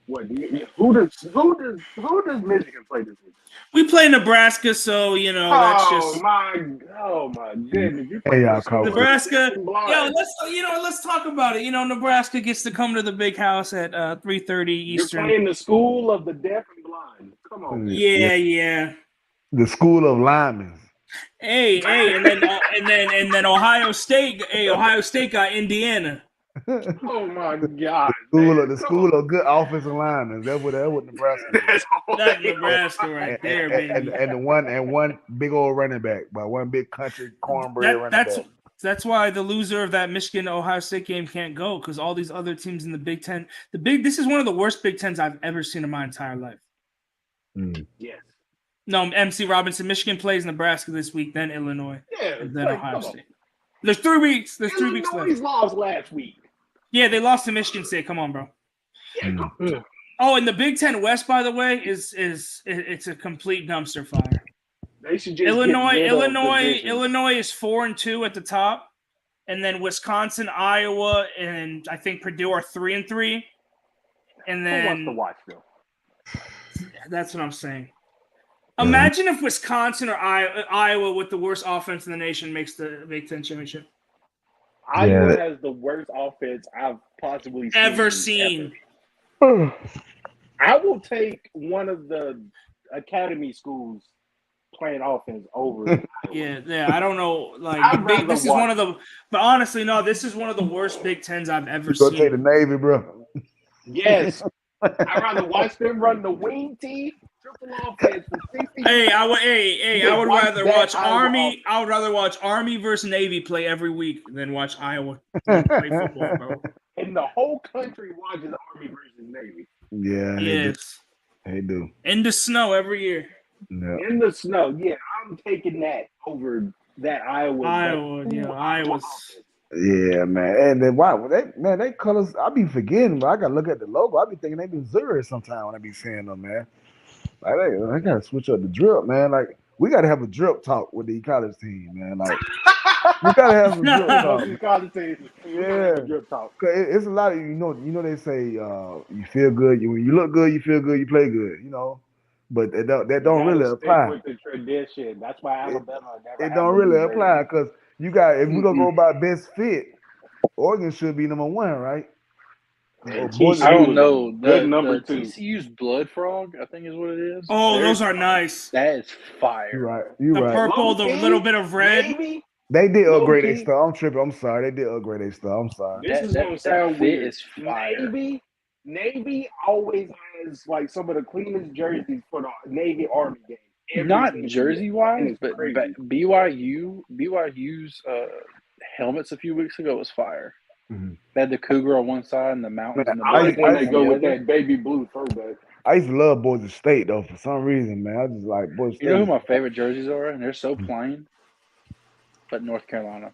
[SPEAKER 4] What? Who does Michigan play this week?
[SPEAKER 2] We play Nebraska, so that's just
[SPEAKER 4] my goodness! You
[SPEAKER 1] Hey, y'all,
[SPEAKER 4] play
[SPEAKER 2] Nebraska.
[SPEAKER 4] blind.
[SPEAKER 2] Let's talk about it. Nebraska gets to come to the big house at 3:30 Eastern.
[SPEAKER 4] You're playing the school of the deaf and blind. Come on.
[SPEAKER 2] Yeah.
[SPEAKER 1] The school of linemen.
[SPEAKER 2] Hey, and then Ohio State. Hey, Ohio State got Indiana.
[SPEAKER 4] Oh my God!
[SPEAKER 1] The school of good offensive linemen. That's what Nebraska is.
[SPEAKER 2] That's Nebraska right there, baby.
[SPEAKER 1] And one big old running back, by one big country cornbread running back.
[SPEAKER 2] That's why the loser of that Michigan-Ohio State game can't go, because all these other teams in the Big Ten. This is one of the worst Big Tens I've ever seen in my entire life.
[SPEAKER 4] Yes.
[SPEAKER 2] No, MC Robinson. Michigan plays Nebraska this week, then Illinois, and then Ohio State. There's 3 weeks. There's 3 weeks left.
[SPEAKER 4] Illinois lost last week.
[SPEAKER 2] Yeah, they lost to Michigan State. Come on, bro.
[SPEAKER 4] Yeah.
[SPEAKER 2] Oh, and the Big Ten West, by the way, it's a complete dumpster fire.
[SPEAKER 4] They should just
[SPEAKER 2] Illinois is 4-2 at the top, and then Wisconsin, Iowa, and I think Purdue are 3-3. And then
[SPEAKER 4] who wants to watch them?
[SPEAKER 2] That's what I'm saying. Imagine if Wisconsin or Iowa with the worst offense in the nation makes the Big Ten championship.
[SPEAKER 4] Iowa has the worst offense I've possibly
[SPEAKER 2] seen.
[SPEAKER 4] Ever. I will take one of the academy schools playing offense over.
[SPEAKER 2] Yeah. I don't know. This is one of the. But honestly, no. This is one of the worst Big Tens I've ever seen.
[SPEAKER 1] Go take the Navy, bro.
[SPEAKER 4] Yes, I'd rather watch them run the wing tee. Triple offense for 60.
[SPEAKER 2] I would rather watch Army. I would rather watch Army versus Navy play every week than watch Iowa play football, bro.
[SPEAKER 4] And the whole country watches Army versus Navy.
[SPEAKER 1] Yeah.
[SPEAKER 2] Yes.
[SPEAKER 1] They do.
[SPEAKER 2] In the snow every year.
[SPEAKER 1] Yeah.
[SPEAKER 4] In the snow. Yeah, I'm taking that over that Iowa.
[SPEAKER 2] Iowa's.
[SPEAKER 1] Yeah, man. And then they colors. I be forgetting, but I gotta look at the logo. I be thinking they Missouri sometime when I be seeing them, man. Like I gotta switch up the drip, man. Like we gotta have a drip talk with the college team, man. Like we gotta have some drip talk.
[SPEAKER 4] College team, drip talk.
[SPEAKER 1] Cause it's a lot of they say you feel good. When you look good, you feel good. You play good. But that don't really apply.
[SPEAKER 4] With the tradition, that's why Alabama never.
[SPEAKER 1] It don't really apply because you got if we gonna go by best fit, Oregon should be number 1, right?
[SPEAKER 3] I don't know. The number 2. TCU's Blood Frog, I think is what it is.
[SPEAKER 2] Oh, those are nice.
[SPEAKER 3] That is fire.
[SPEAKER 1] You're right. You're
[SPEAKER 2] the
[SPEAKER 1] right.
[SPEAKER 2] Purple, the little bit of red.
[SPEAKER 4] Maybe?
[SPEAKER 1] They did upgrade their stuff. I'm tripping. I'm sorry. They did upgrade their stuff. I'm sorry.
[SPEAKER 4] This is gonna sound weird. Is fire. Navy always has like some of the cleanest jerseys for the Navy Army game.
[SPEAKER 3] Not jersey wise, but BYU's helmets a few weeks ago was fire.
[SPEAKER 1] Mm-hmm.
[SPEAKER 3] They had the cougar on one side and the mountains.
[SPEAKER 4] Man, I like when they go with that baby blue throwback.
[SPEAKER 1] I used to love Boise State though for some reason, man. I just like Boise State.
[SPEAKER 3] You know who my favorite jerseys are, and they're so plain. But North Carolina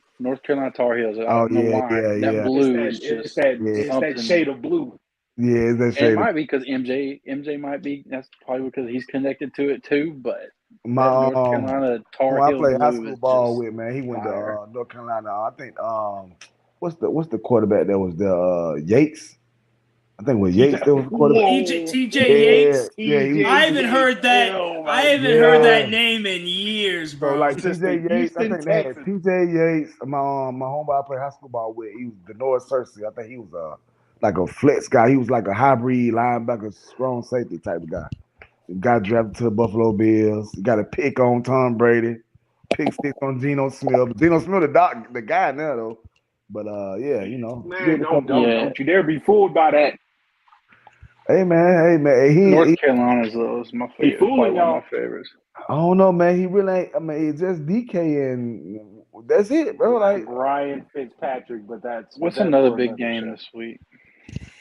[SPEAKER 3] Tar Heels.
[SPEAKER 1] Oh yeah.
[SPEAKER 3] That blue is just
[SPEAKER 4] it's that shade of blue.
[SPEAKER 1] Yeah, it's that shade.
[SPEAKER 3] It might be because MJ might be. That's probably because he's connected to it too. But
[SPEAKER 1] my
[SPEAKER 3] North Carolina Tar Heels.
[SPEAKER 1] I played high school ball with, man. He went to North Carolina. I think what's the quarterback that was there? Yates. I think it was Yates that was the quarterback.
[SPEAKER 2] TJ Yates.
[SPEAKER 1] Yeah,
[SPEAKER 2] I haven't heard that. I haven't heard that name in years, bro.
[SPEAKER 1] So like TJ Yates, I think they had TJ Yates. My homeboy I played high school ball with. He was the North Cersei. I think he was like a flex guy. He was like a hybrid linebacker, strong safety type of guy. He got drafted to the Buffalo Bills. He got a pick on Tom Brady. Pick 6 on Geno Smith. Geno Smith, the guy now though. But yeah,
[SPEAKER 4] Man, don't you dare be fooled by that.
[SPEAKER 1] Hey man.
[SPEAKER 3] North Carolina's is my favorite. One of my favorites.
[SPEAKER 1] I don't know, man. He really ain't. I mean, it's just DK and that's it, bro. Like
[SPEAKER 4] Ryan Fitzpatrick, but that's
[SPEAKER 3] what's another big game this week?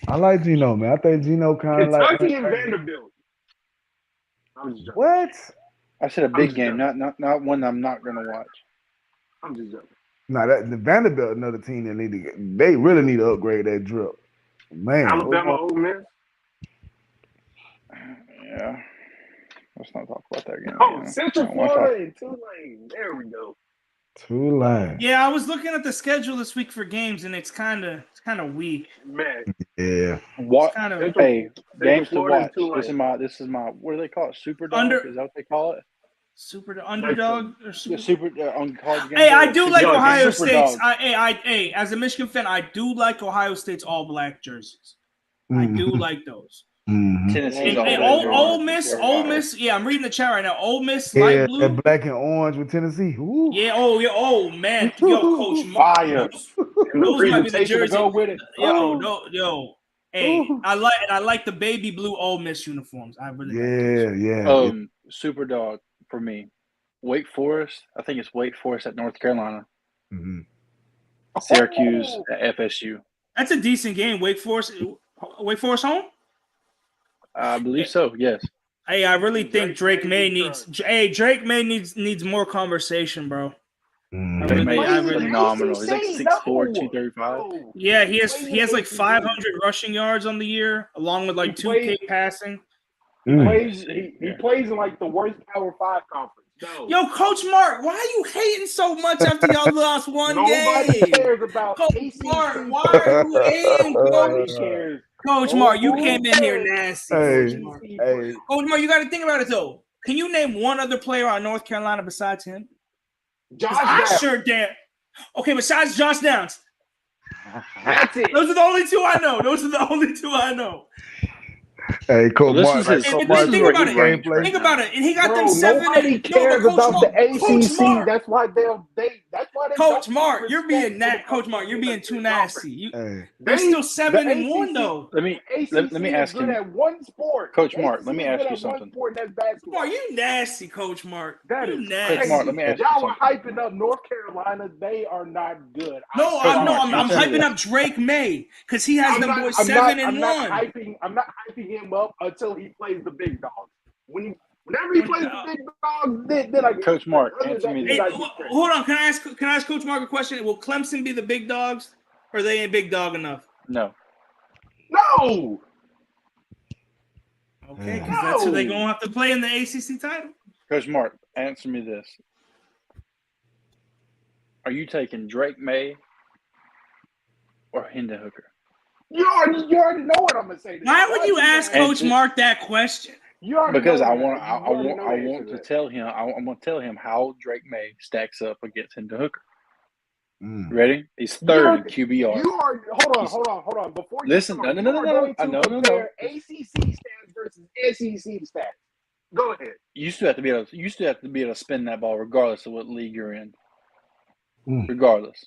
[SPEAKER 1] I like Geno, man. I think Geno kind of like
[SPEAKER 4] Kentucky and Vanderbilt. I'm just joking.
[SPEAKER 1] What?
[SPEAKER 3] I said a big game, not one I'm not gonna watch.
[SPEAKER 4] I'm just joking.
[SPEAKER 1] No, the Vanderbilt, another team that they really need to upgrade that drip. Man,
[SPEAKER 4] Alabama, Ole Miss.
[SPEAKER 3] Yeah, let's not talk about that game.
[SPEAKER 4] Oh, Central Florida and Tulane. There we go.
[SPEAKER 1] Tulane.
[SPEAKER 2] Yeah, I was looking at the schedule this week for games, and it's kind of weak.
[SPEAKER 4] Man,
[SPEAKER 1] Yeah.
[SPEAKER 3] What?
[SPEAKER 2] It's kind of
[SPEAKER 3] Hey, games to
[SPEAKER 4] Florida
[SPEAKER 3] watch.
[SPEAKER 4] and Tulane.
[SPEAKER 3] This is my. What do they call it? Super dog?
[SPEAKER 2] Under-
[SPEAKER 3] Is that what they call it?
[SPEAKER 2] super underdog or
[SPEAKER 3] Yeah,
[SPEAKER 2] super.
[SPEAKER 3] on college games.
[SPEAKER 2] Hey, I do like
[SPEAKER 4] Yo,
[SPEAKER 2] Ohio
[SPEAKER 3] Super
[SPEAKER 2] State's.
[SPEAKER 3] Dogs.
[SPEAKER 2] Hey, as a Michigan fan, I do like Ohio State's all black jerseys. I do like those.
[SPEAKER 1] Mm-hmm.
[SPEAKER 3] Tennessee's
[SPEAKER 2] Hey,
[SPEAKER 3] all
[SPEAKER 2] Ole Miss. Yeah, I'm reading the chat right now. Ole Miss,
[SPEAKER 1] Yeah,
[SPEAKER 2] light blue.
[SPEAKER 1] that black and orange with Tennessee. Ooh.
[SPEAKER 2] Yeah. Oh man. Yo, Coach Mark.
[SPEAKER 4] Fire. And the
[SPEAKER 2] Those might be the
[SPEAKER 4] presentation to
[SPEAKER 2] jersey.
[SPEAKER 4] go with it.
[SPEAKER 2] Yo. Hey, I like the baby blue Ole Miss uniforms. I really like those.
[SPEAKER 1] Yeah.
[SPEAKER 3] Super dog for me. Wake Forest. I think it's Wake Forest at North Carolina.
[SPEAKER 1] Mm-hmm.
[SPEAKER 3] Syracuse at FSU.
[SPEAKER 2] That's a decent game. Wake Forest home.
[SPEAKER 3] I believe so. Yes.
[SPEAKER 2] Hey, I really think Drake May needs. Hey, Drake May needs more conversation, bro.
[SPEAKER 1] Mm-hmm.
[SPEAKER 3] Drake May
[SPEAKER 2] I
[SPEAKER 3] is
[SPEAKER 2] really-
[SPEAKER 3] phenomenal. He's like 6'4", 235.
[SPEAKER 2] Yeah, he has like 500 rushing yards on the year, along with like 2K passing.
[SPEAKER 4] He plays in like the worst Power 5 conference. No.
[SPEAKER 2] Yo, Coach Mark, why are you hating so much after y'all lost one
[SPEAKER 4] Nobody
[SPEAKER 2] game?
[SPEAKER 4] cares about
[SPEAKER 2] Coach
[SPEAKER 4] ACC.
[SPEAKER 2] Mark, why are you hating,
[SPEAKER 4] Nobody
[SPEAKER 2] Coach?
[SPEAKER 4] cares.
[SPEAKER 2] Coach Mark, you came in here nasty.
[SPEAKER 1] Hey,
[SPEAKER 2] Coach Mark.
[SPEAKER 1] hey.
[SPEAKER 2] Coach Mark, you got to think about it though. Can you name one other player on North Carolina besides him?
[SPEAKER 4] Josh Downs.
[SPEAKER 2] Sure damn. Okay, besides Josh Downs.
[SPEAKER 4] That's it.
[SPEAKER 2] Those are the only two I know.
[SPEAKER 1] Hey, Coach
[SPEAKER 3] Well,
[SPEAKER 1] Mark.
[SPEAKER 3] this is
[SPEAKER 2] And
[SPEAKER 3] his-
[SPEAKER 2] think about it.
[SPEAKER 3] range
[SPEAKER 1] Play.
[SPEAKER 2] Think about it. And he got
[SPEAKER 4] Bro,
[SPEAKER 2] them 7.
[SPEAKER 4] nobody cares
[SPEAKER 2] Coach
[SPEAKER 4] about
[SPEAKER 2] Mark,
[SPEAKER 4] the
[SPEAKER 2] Coach
[SPEAKER 4] ACC.
[SPEAKER 2] Mark.
[SPEAKER 4] That's why they
[SPEAKER 2] Coach
[SPEAKER 4] don't
[SPEAKER 2] Mark,
[SPEAKER 4] respect
[SPEAKER 2] you're being
[SPEAKER 4] for
[SPEAKER 2] that.
[SPEAKER 4] the
[SPEAKER 2] Coach Mark, you're being too nasty.
[SPEAKER 1] Hey.
[SPEAKER 2] They're still
[SPEAKER 4] The
[SPEAKER 2] 7-1
[SPEAKER 4] ACC
[SPEAKER 2] though.
[SPEAKER 3] Let me
[SPEAKER 4] ACC
[SPEAKER 3] let me
[SPEAKER 4] is
[SPEAKER 3] ask
[SPEAKER 4] good
[SPEAKER 3] you,
[SPEAKER 4] at one sport.
[SPEAKER 3] Coach
[SPEAKER 4] The
[SPEAKER 3] Mark.
[SPEAKER 4] ACC
[SPEAKER 3] Let me
[SPEAKER 4] is
[SPEAKER 3] ask
[SPEAKER 4] good
[SPEAKER 3] you
[SPEAKER 4] at one
[SPEAKER 3] something.
[SPEAKER 4] sport, and that's basketball.
[SPEAKER 2] Mark, you nasty, Coach Mark.
[SPEAKER 4] That
[SPEAKER 2] You
[SPEAKER 4] is
[SPEAKER 2] nasty.
[SPEAKER 3] Coach Mark, let me ask you
[SPEAKER 4] Y'all were
[SPEAKER 3] something.
[SPEAKER 4] hyping up North Carolina. They are not good.
[SPEAKER 2] No,
[SPEAKER 3] Coach
[SPEAKER 2] I'm
[SPEAKER 3] Mark,
[SPEAKER 2] I'm
[SPEAKER 3] answer me
[SPEAKER 2] hyping
[SPEAKER 3] this.
[SPEAKER 2] up Drake May because he has them boys
[SPEAKER 4] I'm
[SPEAKER 2] 7-1.
[SPEAKER 4] not hyping him up until he plays the big dogs. Whenever he plays the big dogs, then I get
[SPEAKER 3] Coach Mark,
[SPEAKER 4] Other
[SPEAKER 3] answer
[SPEAKER 4] than
[SPEAKER 3] me
[SPEAKER 2] Hey,
[SPEAKER 3] this.
[SPEAKER 2] hold on. Can I ask Coach Mark a question? Will Clemson be the big dogs, or they ain't big dog enough?
[SPEAKER 3] No.
[SPEAKER 4] No.
[SPEAKER 2] Okay, because that's who they gonna have to play in the ACC title.
[SPEAKER 3] Coach Mark, answer me this. Are you taking Drake May or Hendon Hooker?
[SPEAKER 4] You already know what I'm gonna say.
[SPEAKER 2] Why would you ask Coach
[SPEAKER 3] Answer-
[SPEAKER 2] Mark that question?
[SPEAKER 4] You already
[SPEAKER 3] Because
[SPEAKER 4] know
[SPEAKER 3] I
[SPEAKER 4] that.
[SPEAKER 3] want
[SPEAKER 4] You already know the answer
[SPEAKER 3] to
[SPEAKER 4] that.
[SPEAKER 3] tell him. I'm going to tell him how Drake May stacks up against Hendon Hooker.
[SPEAKER 1] Mm.
[SPEAKER 3] Ready? He's third in QBR.
[SPEAKER 4] You are hold on. Before you
[SPEAKER 3] Listen,
[SPEAKER 4] start,
[SPEAKER 3] no.
[SPEAKER 4] you are going to compare ACC stats versus SEC stats. Go ahead.
[SPEAKER 3] You still have to be able to spin that ball regardless of what league you're in.
[SPEAKER 1] Mm.
[SPEAKER 3] Regardless.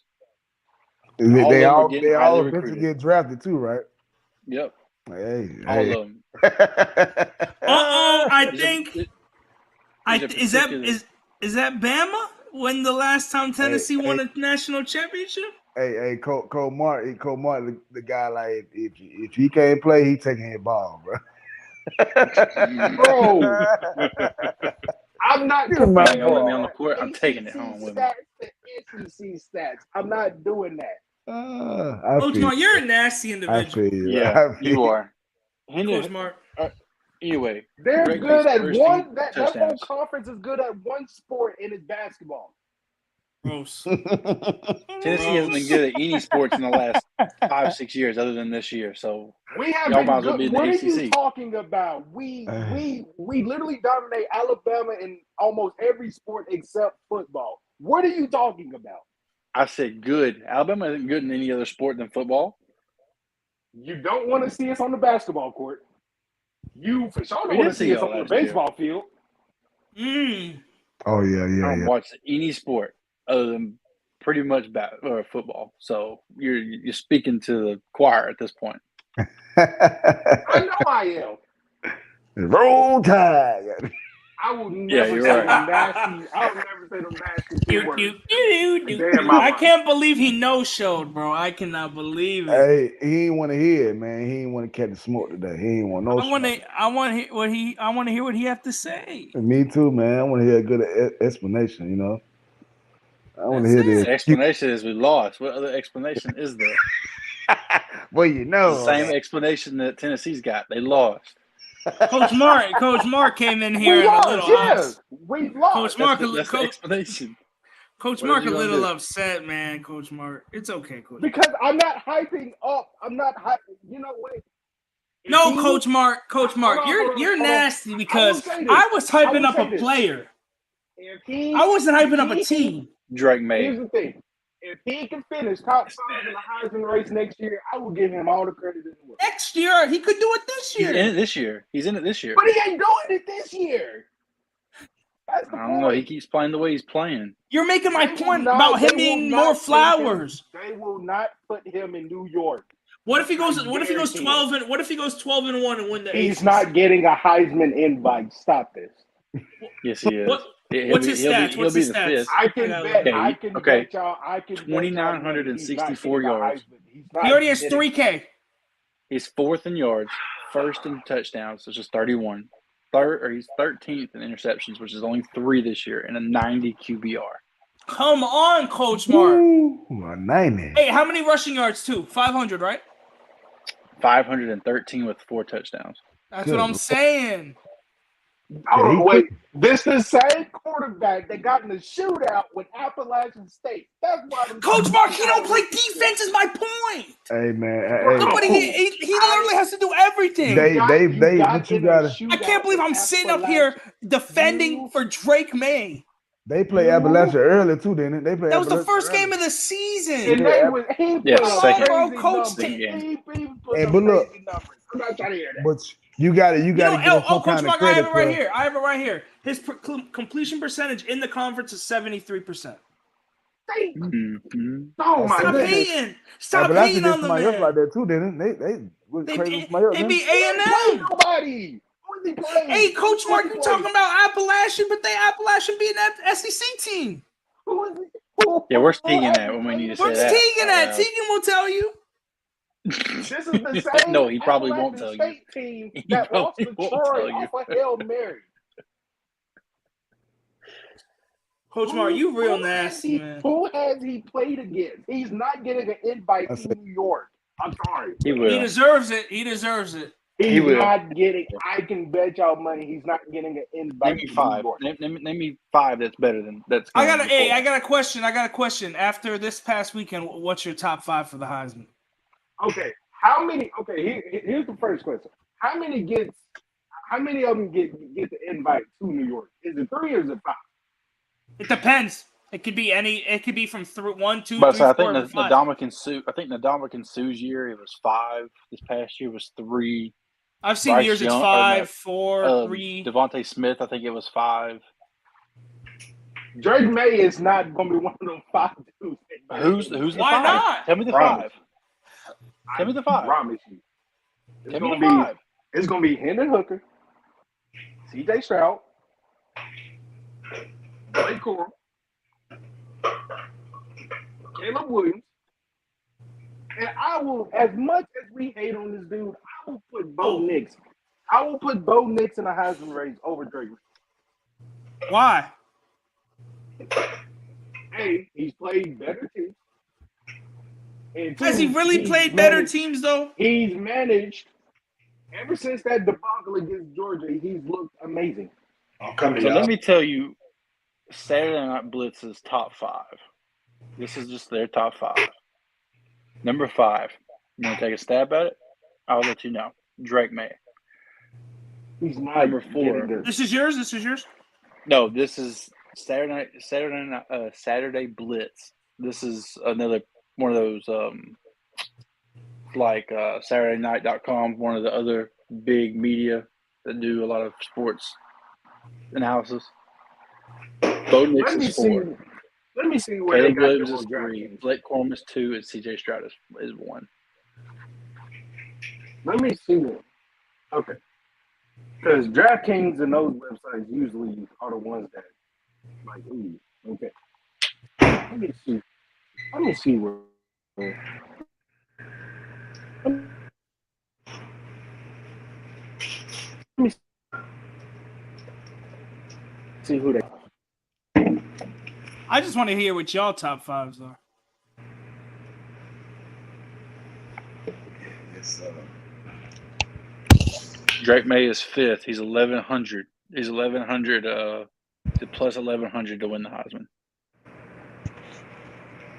[SPEAKER 1] They
[SPEAKER 3] All
[SPEAKER 1] all
[SPEAKER 3] of them are getting
[SPEAKER 1] they
[SPEAKER 3] highly
[SPEAKER 1] all eventually
[SPEAKER 3] recruited.
[SPEAKER 1] get drafted too, right?
[SPEAKER 3] Yep.
[SPEAKER 1] Hey.
[SPEAKER 3] All of them.
[SPEAKER 2] I
[SPEAKER 3] There's
[SPEAKER 2] think.
[SPEAKER 3] a
[SPEAKER 2] Is that Bama? When the last time Tennessee won a national championship?
[SPEAKER 1] Hey, Coach Mark, the guy like if he can't play, he taking his ball, bro.
[SPEAKER 4] Bro, I'm not
[SPEAKER 3] You ain't gonna let me on the court. I'm taking it home with me.
[SPEAKER 4] SEC stats. I'm not doing that.
[SPEAKER 2] Coach Mark, you're a nasty individual.
[SPEAKER 3] Yeah, you are.
[SPEAKER 2] Coach Mark.
[SPEAKER 3] Anyway,
[SPEAKER 4] They're
[SPEAKER 3] Drake
[SPEAKER 4] good
[SPEAKER 3] May's
[SPEAKER 4] at
[SPEAKER 3] first
[SPEAKER 4] one.
[SPEAKER 3] team
[SPEAKER 4] That whole
[SPEAKER 3] touchdowns.
[SPEAKER 4] conference is good at one sport, and it's basketball.
[SPEAKER 2] Gross.
[SPEAKER 3] Tennessee hasn't been good at any sports in the last 5-6 years, other than this year. So
[SPEAKER 4] We have
[SPEAKER 3] y'all
[SPEAKER 4] been
[SPEAKER 3] might as well
[SPEAKER 4] good.
[SPEAKER 3] be in
[SPEAKER 4] What
[SPEAKER 3] the
[SPEAKER 4] are
[SPEAKER 3] ACC.
[SPEAKER 4] you talking about? We literally dominate Alabama in almost every sport except football. What are you talking about?
[SPEAKER 3] I said good. Alabama isn't good in any other sport than football.
[SPEAKER 4] You don't want to see us on the basketball court. You for sure
[SPEAKER 3] We
[SPEAKER 4] don't want
[SPEAKER 3] did
[SPEAKER 4] to
[SPEAKER 3] see
[SPEAKER 4] see us
[SPEAKER 3] y'all
[SPEAKER 4] on the
[SPEAKER 3] last year.
[SPEAKER 4] baseball field.
[SPEAKER 1] Oh yeah.
[SPEAKER 3] I don't watch any sport other than pretty much football. So you're speaking to the choir at this point.
[SPEAKER 4] I know I am.
[SPEAKER 1] Roll Tide.
[SPEAKER 4] I will never
[SPEAKER 3] you're
[SPEAKER 4] say
[SPEAKER 3] right.
[SPEAKER 4] them nasty. I will never say them nasty words.
[SPEAKER 2] I can't believe he no-showed, bro. I cannot believe it.
[SPEAKER 1] Hey, he ain't want to hear it, man. He ain't want to catch the smoke today. He ain't want no smoke.
[SPEAKER 2] I want to hear what he have to say.
[SPEAKER 1] Me too, man. I want to hear a good explanation. You know, I want to hear
[SPEAKER 3] The
[SPEAKER 1] this.
[SPEAKER 3] explanation is we lost. What other explanation is there?
[SPEAKER 1] Well, you know,
[SPEAKER 3] It's the same explanation that Tennessee's got. They lost.
[SPEAKER 2] Coach Mark came in here
[SPEAKER 4] We
[SPEAKER 2] in a
[SPEAKER 4] lost,
[SPEAKER 2] little
[SPEAKER 4] yes. We lost.
[SPEAKER 2] Coach Mark,
[SPEAKER 3] That's the explanation.
[SPEAKER 2] Coach Mark a little upset, man. Coach Mark, it's okay, Coach.
[SPEAKER 4] Because I'm not hyping up. I'm not hyping. You know what?
[SPEAKER 2] No, Coach Mark, you're nasty because I was hyping up a player. I wasn't hyping up a team.
[SPEAKER 3] Drake May.
[SPEAKER 4] Here's the thing. If he can finish top 5 in the Heisman race next year, I will give him all the credit in the world.
[SPEAKER 2] Next year, he could do it this year.
[SPEAKER 3] He's in it this year. He's in it this year.
[SPEAKER 4] But he ain't doing it this year. That's the
[SPEAKER 3] I don't know. He keeps playing the way he's playing.
[SPEAKER 2] You're making my point about him being more flowers.
[SPEAKER 4] They will not put him in New York.
[SPEAKER 2] What if he goes 12 and 1 and win the
[SPEAKER 4] He's
[SPEAKER 2] ACC?
[SPEAKER 4] not getting a Heisman invite. Stop this.
[SPEAKER 3] Yes, he is.
[SPEAKER 2] What's his stats?
[SPEAKER 3] He'll be the fifth.
[SPEAKER 4] I can bet y'all.
[SPEAKER 3] 2,964 yards.
[SPEAKER 2] He already has 3K.
[SPEAKER 3] He's fourth in yards, first in touchdowns, which is 31. He's 13th in interceptions, which is only 3 this year, and a 90 QBR.
[SPEAKER 2] Come on, Coach Mark.
[SPEAKER 1] Hey,
[SPEAKER 2] how many rushing yards too? 500, right?
[SPEAKER 3] 513 with 4 touchdowns.
[SPEAKER 2] That's what I'm saying.
[SPEAKER 4] Oh, wait. This is the same quarterback that got in the shootout with Appalachian State. That's why.
[SPEAKER 2] Coach Mark, he don't play defense is my point.
[SPEAKER 1] Hey, man.
[SPEAKER 2] But he literally has to do everything.
[SPEAKER 1] I
[SPEAKER 2] can't believe I'm sitting up here defending for Drake May.
[SPEAKER 1] They play Appalachia early, too, didn't they?
[SPEAKER 2] That was the first game of the season.
[SPEAKER 3] Second.
[SPEAKER 2] Coach.
[SPEAKER 1] But look, but you got to get some
[SPEAKER 2] Coach
[SPEAKER 1] kind
[SPEAKER 2] Mark,
[SPEAKER 1] of credit.
[SPEAKER 2] I have it right here. His completion percentage in the conference is 73%.
[SPEAKER 4] Oh my goodness!
[SPEAKER 2] Stop hating on the man.
[SPEAKER 1] Like that too, didn't they? They
[SPEAKER 2] beat A&M.
[SPEAKER 4] Nobody.
[SPEAKER 2] Hey, Coach Mark, you talking about Appalachian, but Appalachian beating that SEC team.
[SPEAKER 3] Yeah, where's Tegan at when we need to say that?
[SPEAKER 2] Where's Tegan at? Tegan will tell you.
[SPEAKER 4] This is the same.
[SPEAKER 3] No, he probably won't tell you.
[SPEAKER 4] Team that lost to Troy off a Hail Mary.
[SPEAKER 2] Coach Mark, you real nasty, man.
[SPEAKER 4] Who has he played against? He's not getting an invite to New York. I'm sorry.
[SPEAKER 3] He will.
[SPEAKER 2] He deserves it.
[SPEAKER 4] He's not getting. I can bet y'all money he's not getting an invite.
[SPEAKER 3] Name me 5. Name me 5 that's better than that's.
[SPEAKER 2] I got a question. After this past weekend, what's your top 5 for the Heisman?
[SPEAKER 4] Okay. How many? Okay. Here's the first question. How many of them get the invite to New York? Is it 3 or is it 5?
[SPEAKER 2] It depends. It could be any. It could be from 1, 2, 3,
[SPEAKER 3] but
[SPEAKER 2] 4,
[SPEAKER 3] I think
[SPEAKER 2] 5.
[SPEAKER 3] Ndamukong Suh's year it was 5. This past year was 3.
[SPEAKER 2] I've seen years it's 5, 4, 3.
[SPEAKER 3] Devontae Smith, I think it was 5.
[SPEAKER 4] Drake May is not going to be one of them 5 dudes.
[SPEAKER 3] Who's the 5?
[SPEAKER 2] Why not?
[SPEAKER 3] Tell me the 5. Tell me the 5.
[SPEAKER 4] I promise you.
[SPEAKER 3] Tell me the 5.
[SPEAKER 4] It's going to be Hendon Hooker, C.J. Stroud, Blake Corum, Caleb Williams, and I will, as much as we hate on this dude, I will put Bo Nix. I will put Bo Nix in the Heisman race over Drake.
[SPEAKER 2] Why?
[SPEAKER 4] Hey, he's played better teams.
[SPEAKER 2] Has he really played better teams, though?
[SPEAKER 4] He's managed. Ever since that debacle against Georgia, he's looked amazing.
[SPEAKER 3] Let me tell you, Saturday Night Blitz's top 5. This is just their top 5. Number 5. You want to take a stab at it? I'll let you know. Drake May.
[SPEAKER 4] He's not.
[SPEAKER 3] Number 4.
[SPEAKER 2] This is yours?
[SPEAKER 3] No, this is Saturday Blitz. This is another one of those SaturdayNight.com, one of the other big media that do a lot of sports analysis. Bo Nix is 4.
[SPEAKER 4] Let me see where
[SPEAKER 3] Caleb Williams is 3. Blake Corum is 2, and C.J. Stroud is 1.
[SPEAKER 4] Let me see that. Okay. Because DraftKings and those websites usually are the ones that, like, ooh, okay. Let me see where. Let me see who they.
[SPEAKER 2] I just want to hear what y'all top 5s are.
[SPEAKER 3] Drake May is 5th. He's 1,100. He's 1,100 plus 1,100 to win the Heisman.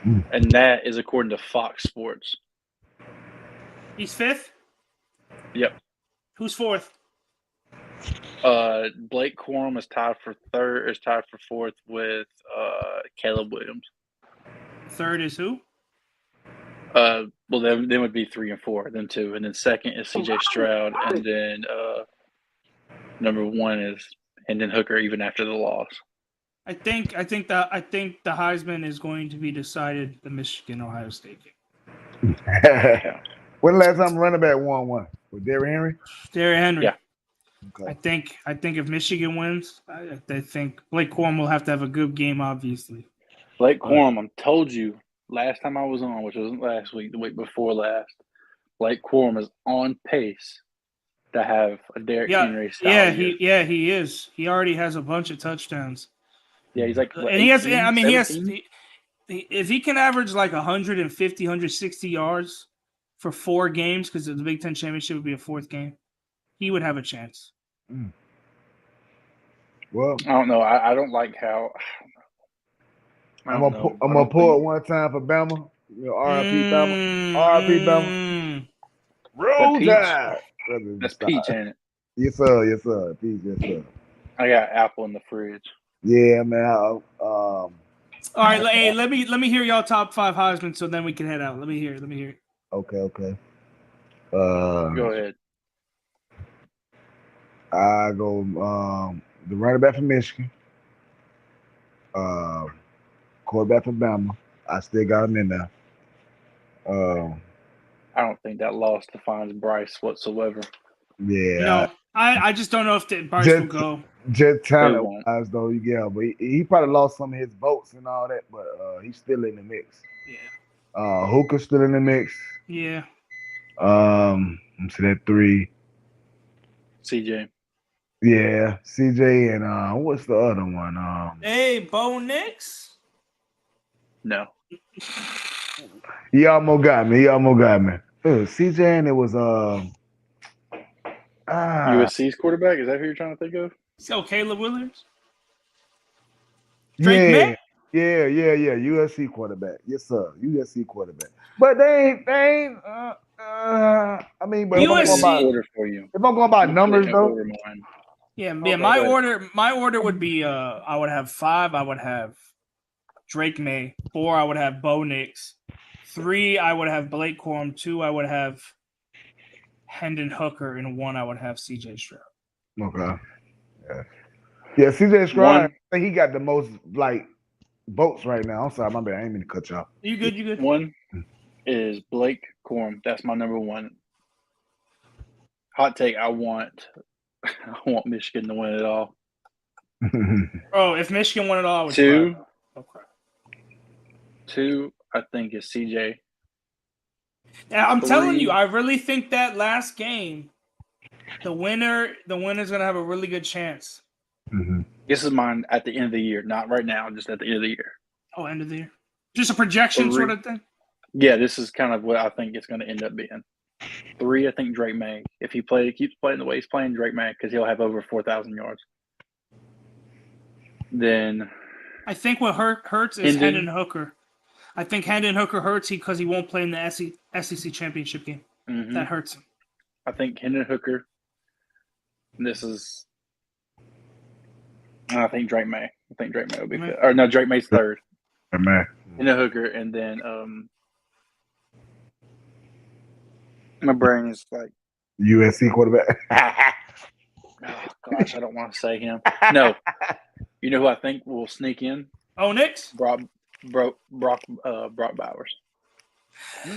[SPEAKER 3] And that is according to Fox Sports.
[SPEAKER 2] He's 5th?
[SPEAKER 3] Yep.
[SPEAKER 2] Who's 4th?
[SPEAKER 3] Blake Corum is tied for 4th with Caleb Williams.
[SPEAKER 2] 3rd is who?
[SPEAKER 3] Well, then would be 3 and 4, then 2, and then 2nd is CJ Stroud, and then number 1 is Hendon Hooker, even after the loss.
[SPEAKER 2] I think the Heisman is going to be decided the Michigan-Ohio State game.
[SPEAKER 1] When the last time running back won with Derrick Henry?
[SPEAKER 2] Derrick Henry.
[SPEAKER 3] Yeah.
[SPEAKER 1] Okay.
[SPEAKER 2] I think if Michigan wins, I think Blake Corum will have to have a good game, obviously.
[SPEAKER 3] Blake Corum, I told you last time I was on, which wasn't last week, the week before last, Blake Corum is on pace to have a Derrick Henry style.
[SPEAKER 2] He is. He already has a bunch of touchdowns.
[SPEAKER 3] Yeah, he's like,
[SPEAKER 2] and
[SPEAKER 3] 18,
[SPEAKER 2] he has. If he can average like 150, 160 yards for 4 games, because the Big Ten championship would be a 4th game, he would have a chance.
[SPEAKER 1] Well,
[SPEAKER 3] I don't know. I don't like how.
[SPEAKER 1] I'm gonna pull it one time for Bama. RIP Bama. RIP Bama. Roll Tide.
[SPEAKER 3] That's peach, ain't it?
[SPEAKER 1] Yes, sir. Peach, yes, sir.
[SPEAKER 3] I got apple in the fridge.
[SPEAKER 1] Yeah, man.
[SPEAKER 2] All right, hey, let me hear y'all top 5 Heisman, so then we can head out. Let me hear it.
[SPEAKER 1] Okay.
[SPEAKER 3] Go ahead.
[SPEAKER 1] I go the running back from Michigan. Quarterback from Bama. I still got him in there.
[SPEAKER 3] I don't think that loss defines Bryce whatsoever.
[SPEAKER 1] Yeah.
[SPEAKER 2] No, I just don't know if Bryce will go.
[SPEAKER 1] Just talent wise, though, yeah. But he probably lost some of his votes and all that, but he's still in the mix.
[SPEAKER 2] Yeah.
[SPEAKER 1] Hooker's still in the mix.
[SPEAKER 2] Yeah.
[SPEAKER 1] I'm saying that 3.
[SPEAKER 3] CJ.
[SPEAKER 1] Yeah, CJ and what's the other one?
[SPEAKER 2] Hey, Bo Nix?
[SPEAKER 3] No.
[SPEAKER 1] He almost got me. CJ and it was
[SPEAKER 3] USC's quarterback? Is that who you're trying to think of?
[SPEAKER 2] So Caleb Williams? Drake May?
[SPEAKER 1] Yeah. USC quarterback. Yes, sir. USC quarterback. But they ain't I mean, but
[SPEAKER 2] USC,
[SPEAKER 1] if I'm going by numbers though.
[SPEAKER 2] Yeah. My order would be I would have 5, I would have Drake May, 4, I would have Bo Nix, 3, I would have Blake Corum, 2, I would have Hendon Hooker, and 1, I would have CJ Stroud.
[SPEAKER 1] Okay. Yeah, CJ Stroud, I think he got the most votes right now. I'm sorry, my bad. I ain't mean to cut you off.
[SPEAKER 2] You good?
[SPEAKER 3] 1 is Blake Corum. That's my number 1. Hot take, I want Michigan to win it all.
[SPEAKER 2] Oh, if Michigan won it all, I would
[SPEAKER 3] 2.
[SPEAKER 2] Okay.
[SPEAKER 3] 2, I think, is CJ.
[SPEAKER 2] Yeah, I'm telling you, I really think that last game, the winner's gonna have a really good chance.
[SPEAKER 1] Mm-hmm.
[SPEAKER 3] This is mine at the end of the year, not right now, just at the end of the year.
[SPEAKER 2] Oh, end of the year. Just a projection sort of thing?
[SPEAKER 3] Yeah, this is kind of what I think it's going to end up being. 3, I think Drake May. If he keeps playing the way he's playing, Drake May, because he'll have over 4,000 yards. Then
[SPEAKER 2] I think what hurts is Hendon Hooker. I think Hendon Hooker hurts because he won't play in the SEC championship game. Mm-hmm. That hurts him.
[SPEAKER 3] I think Hendon Hooker. I think Drake May. I think Drake May will be good. Or no, Drake May's 3rd. Hendon Hooker, and then my brain is like
[SPEAKER 1] USC quarterback.
[SPEAKER 3] Oh gosh, I don't want to say him. No, you know who I think will sneak in?
[SPEAKER 2] Oh, Nix?
[SPEAKER 3] Brock Bowers.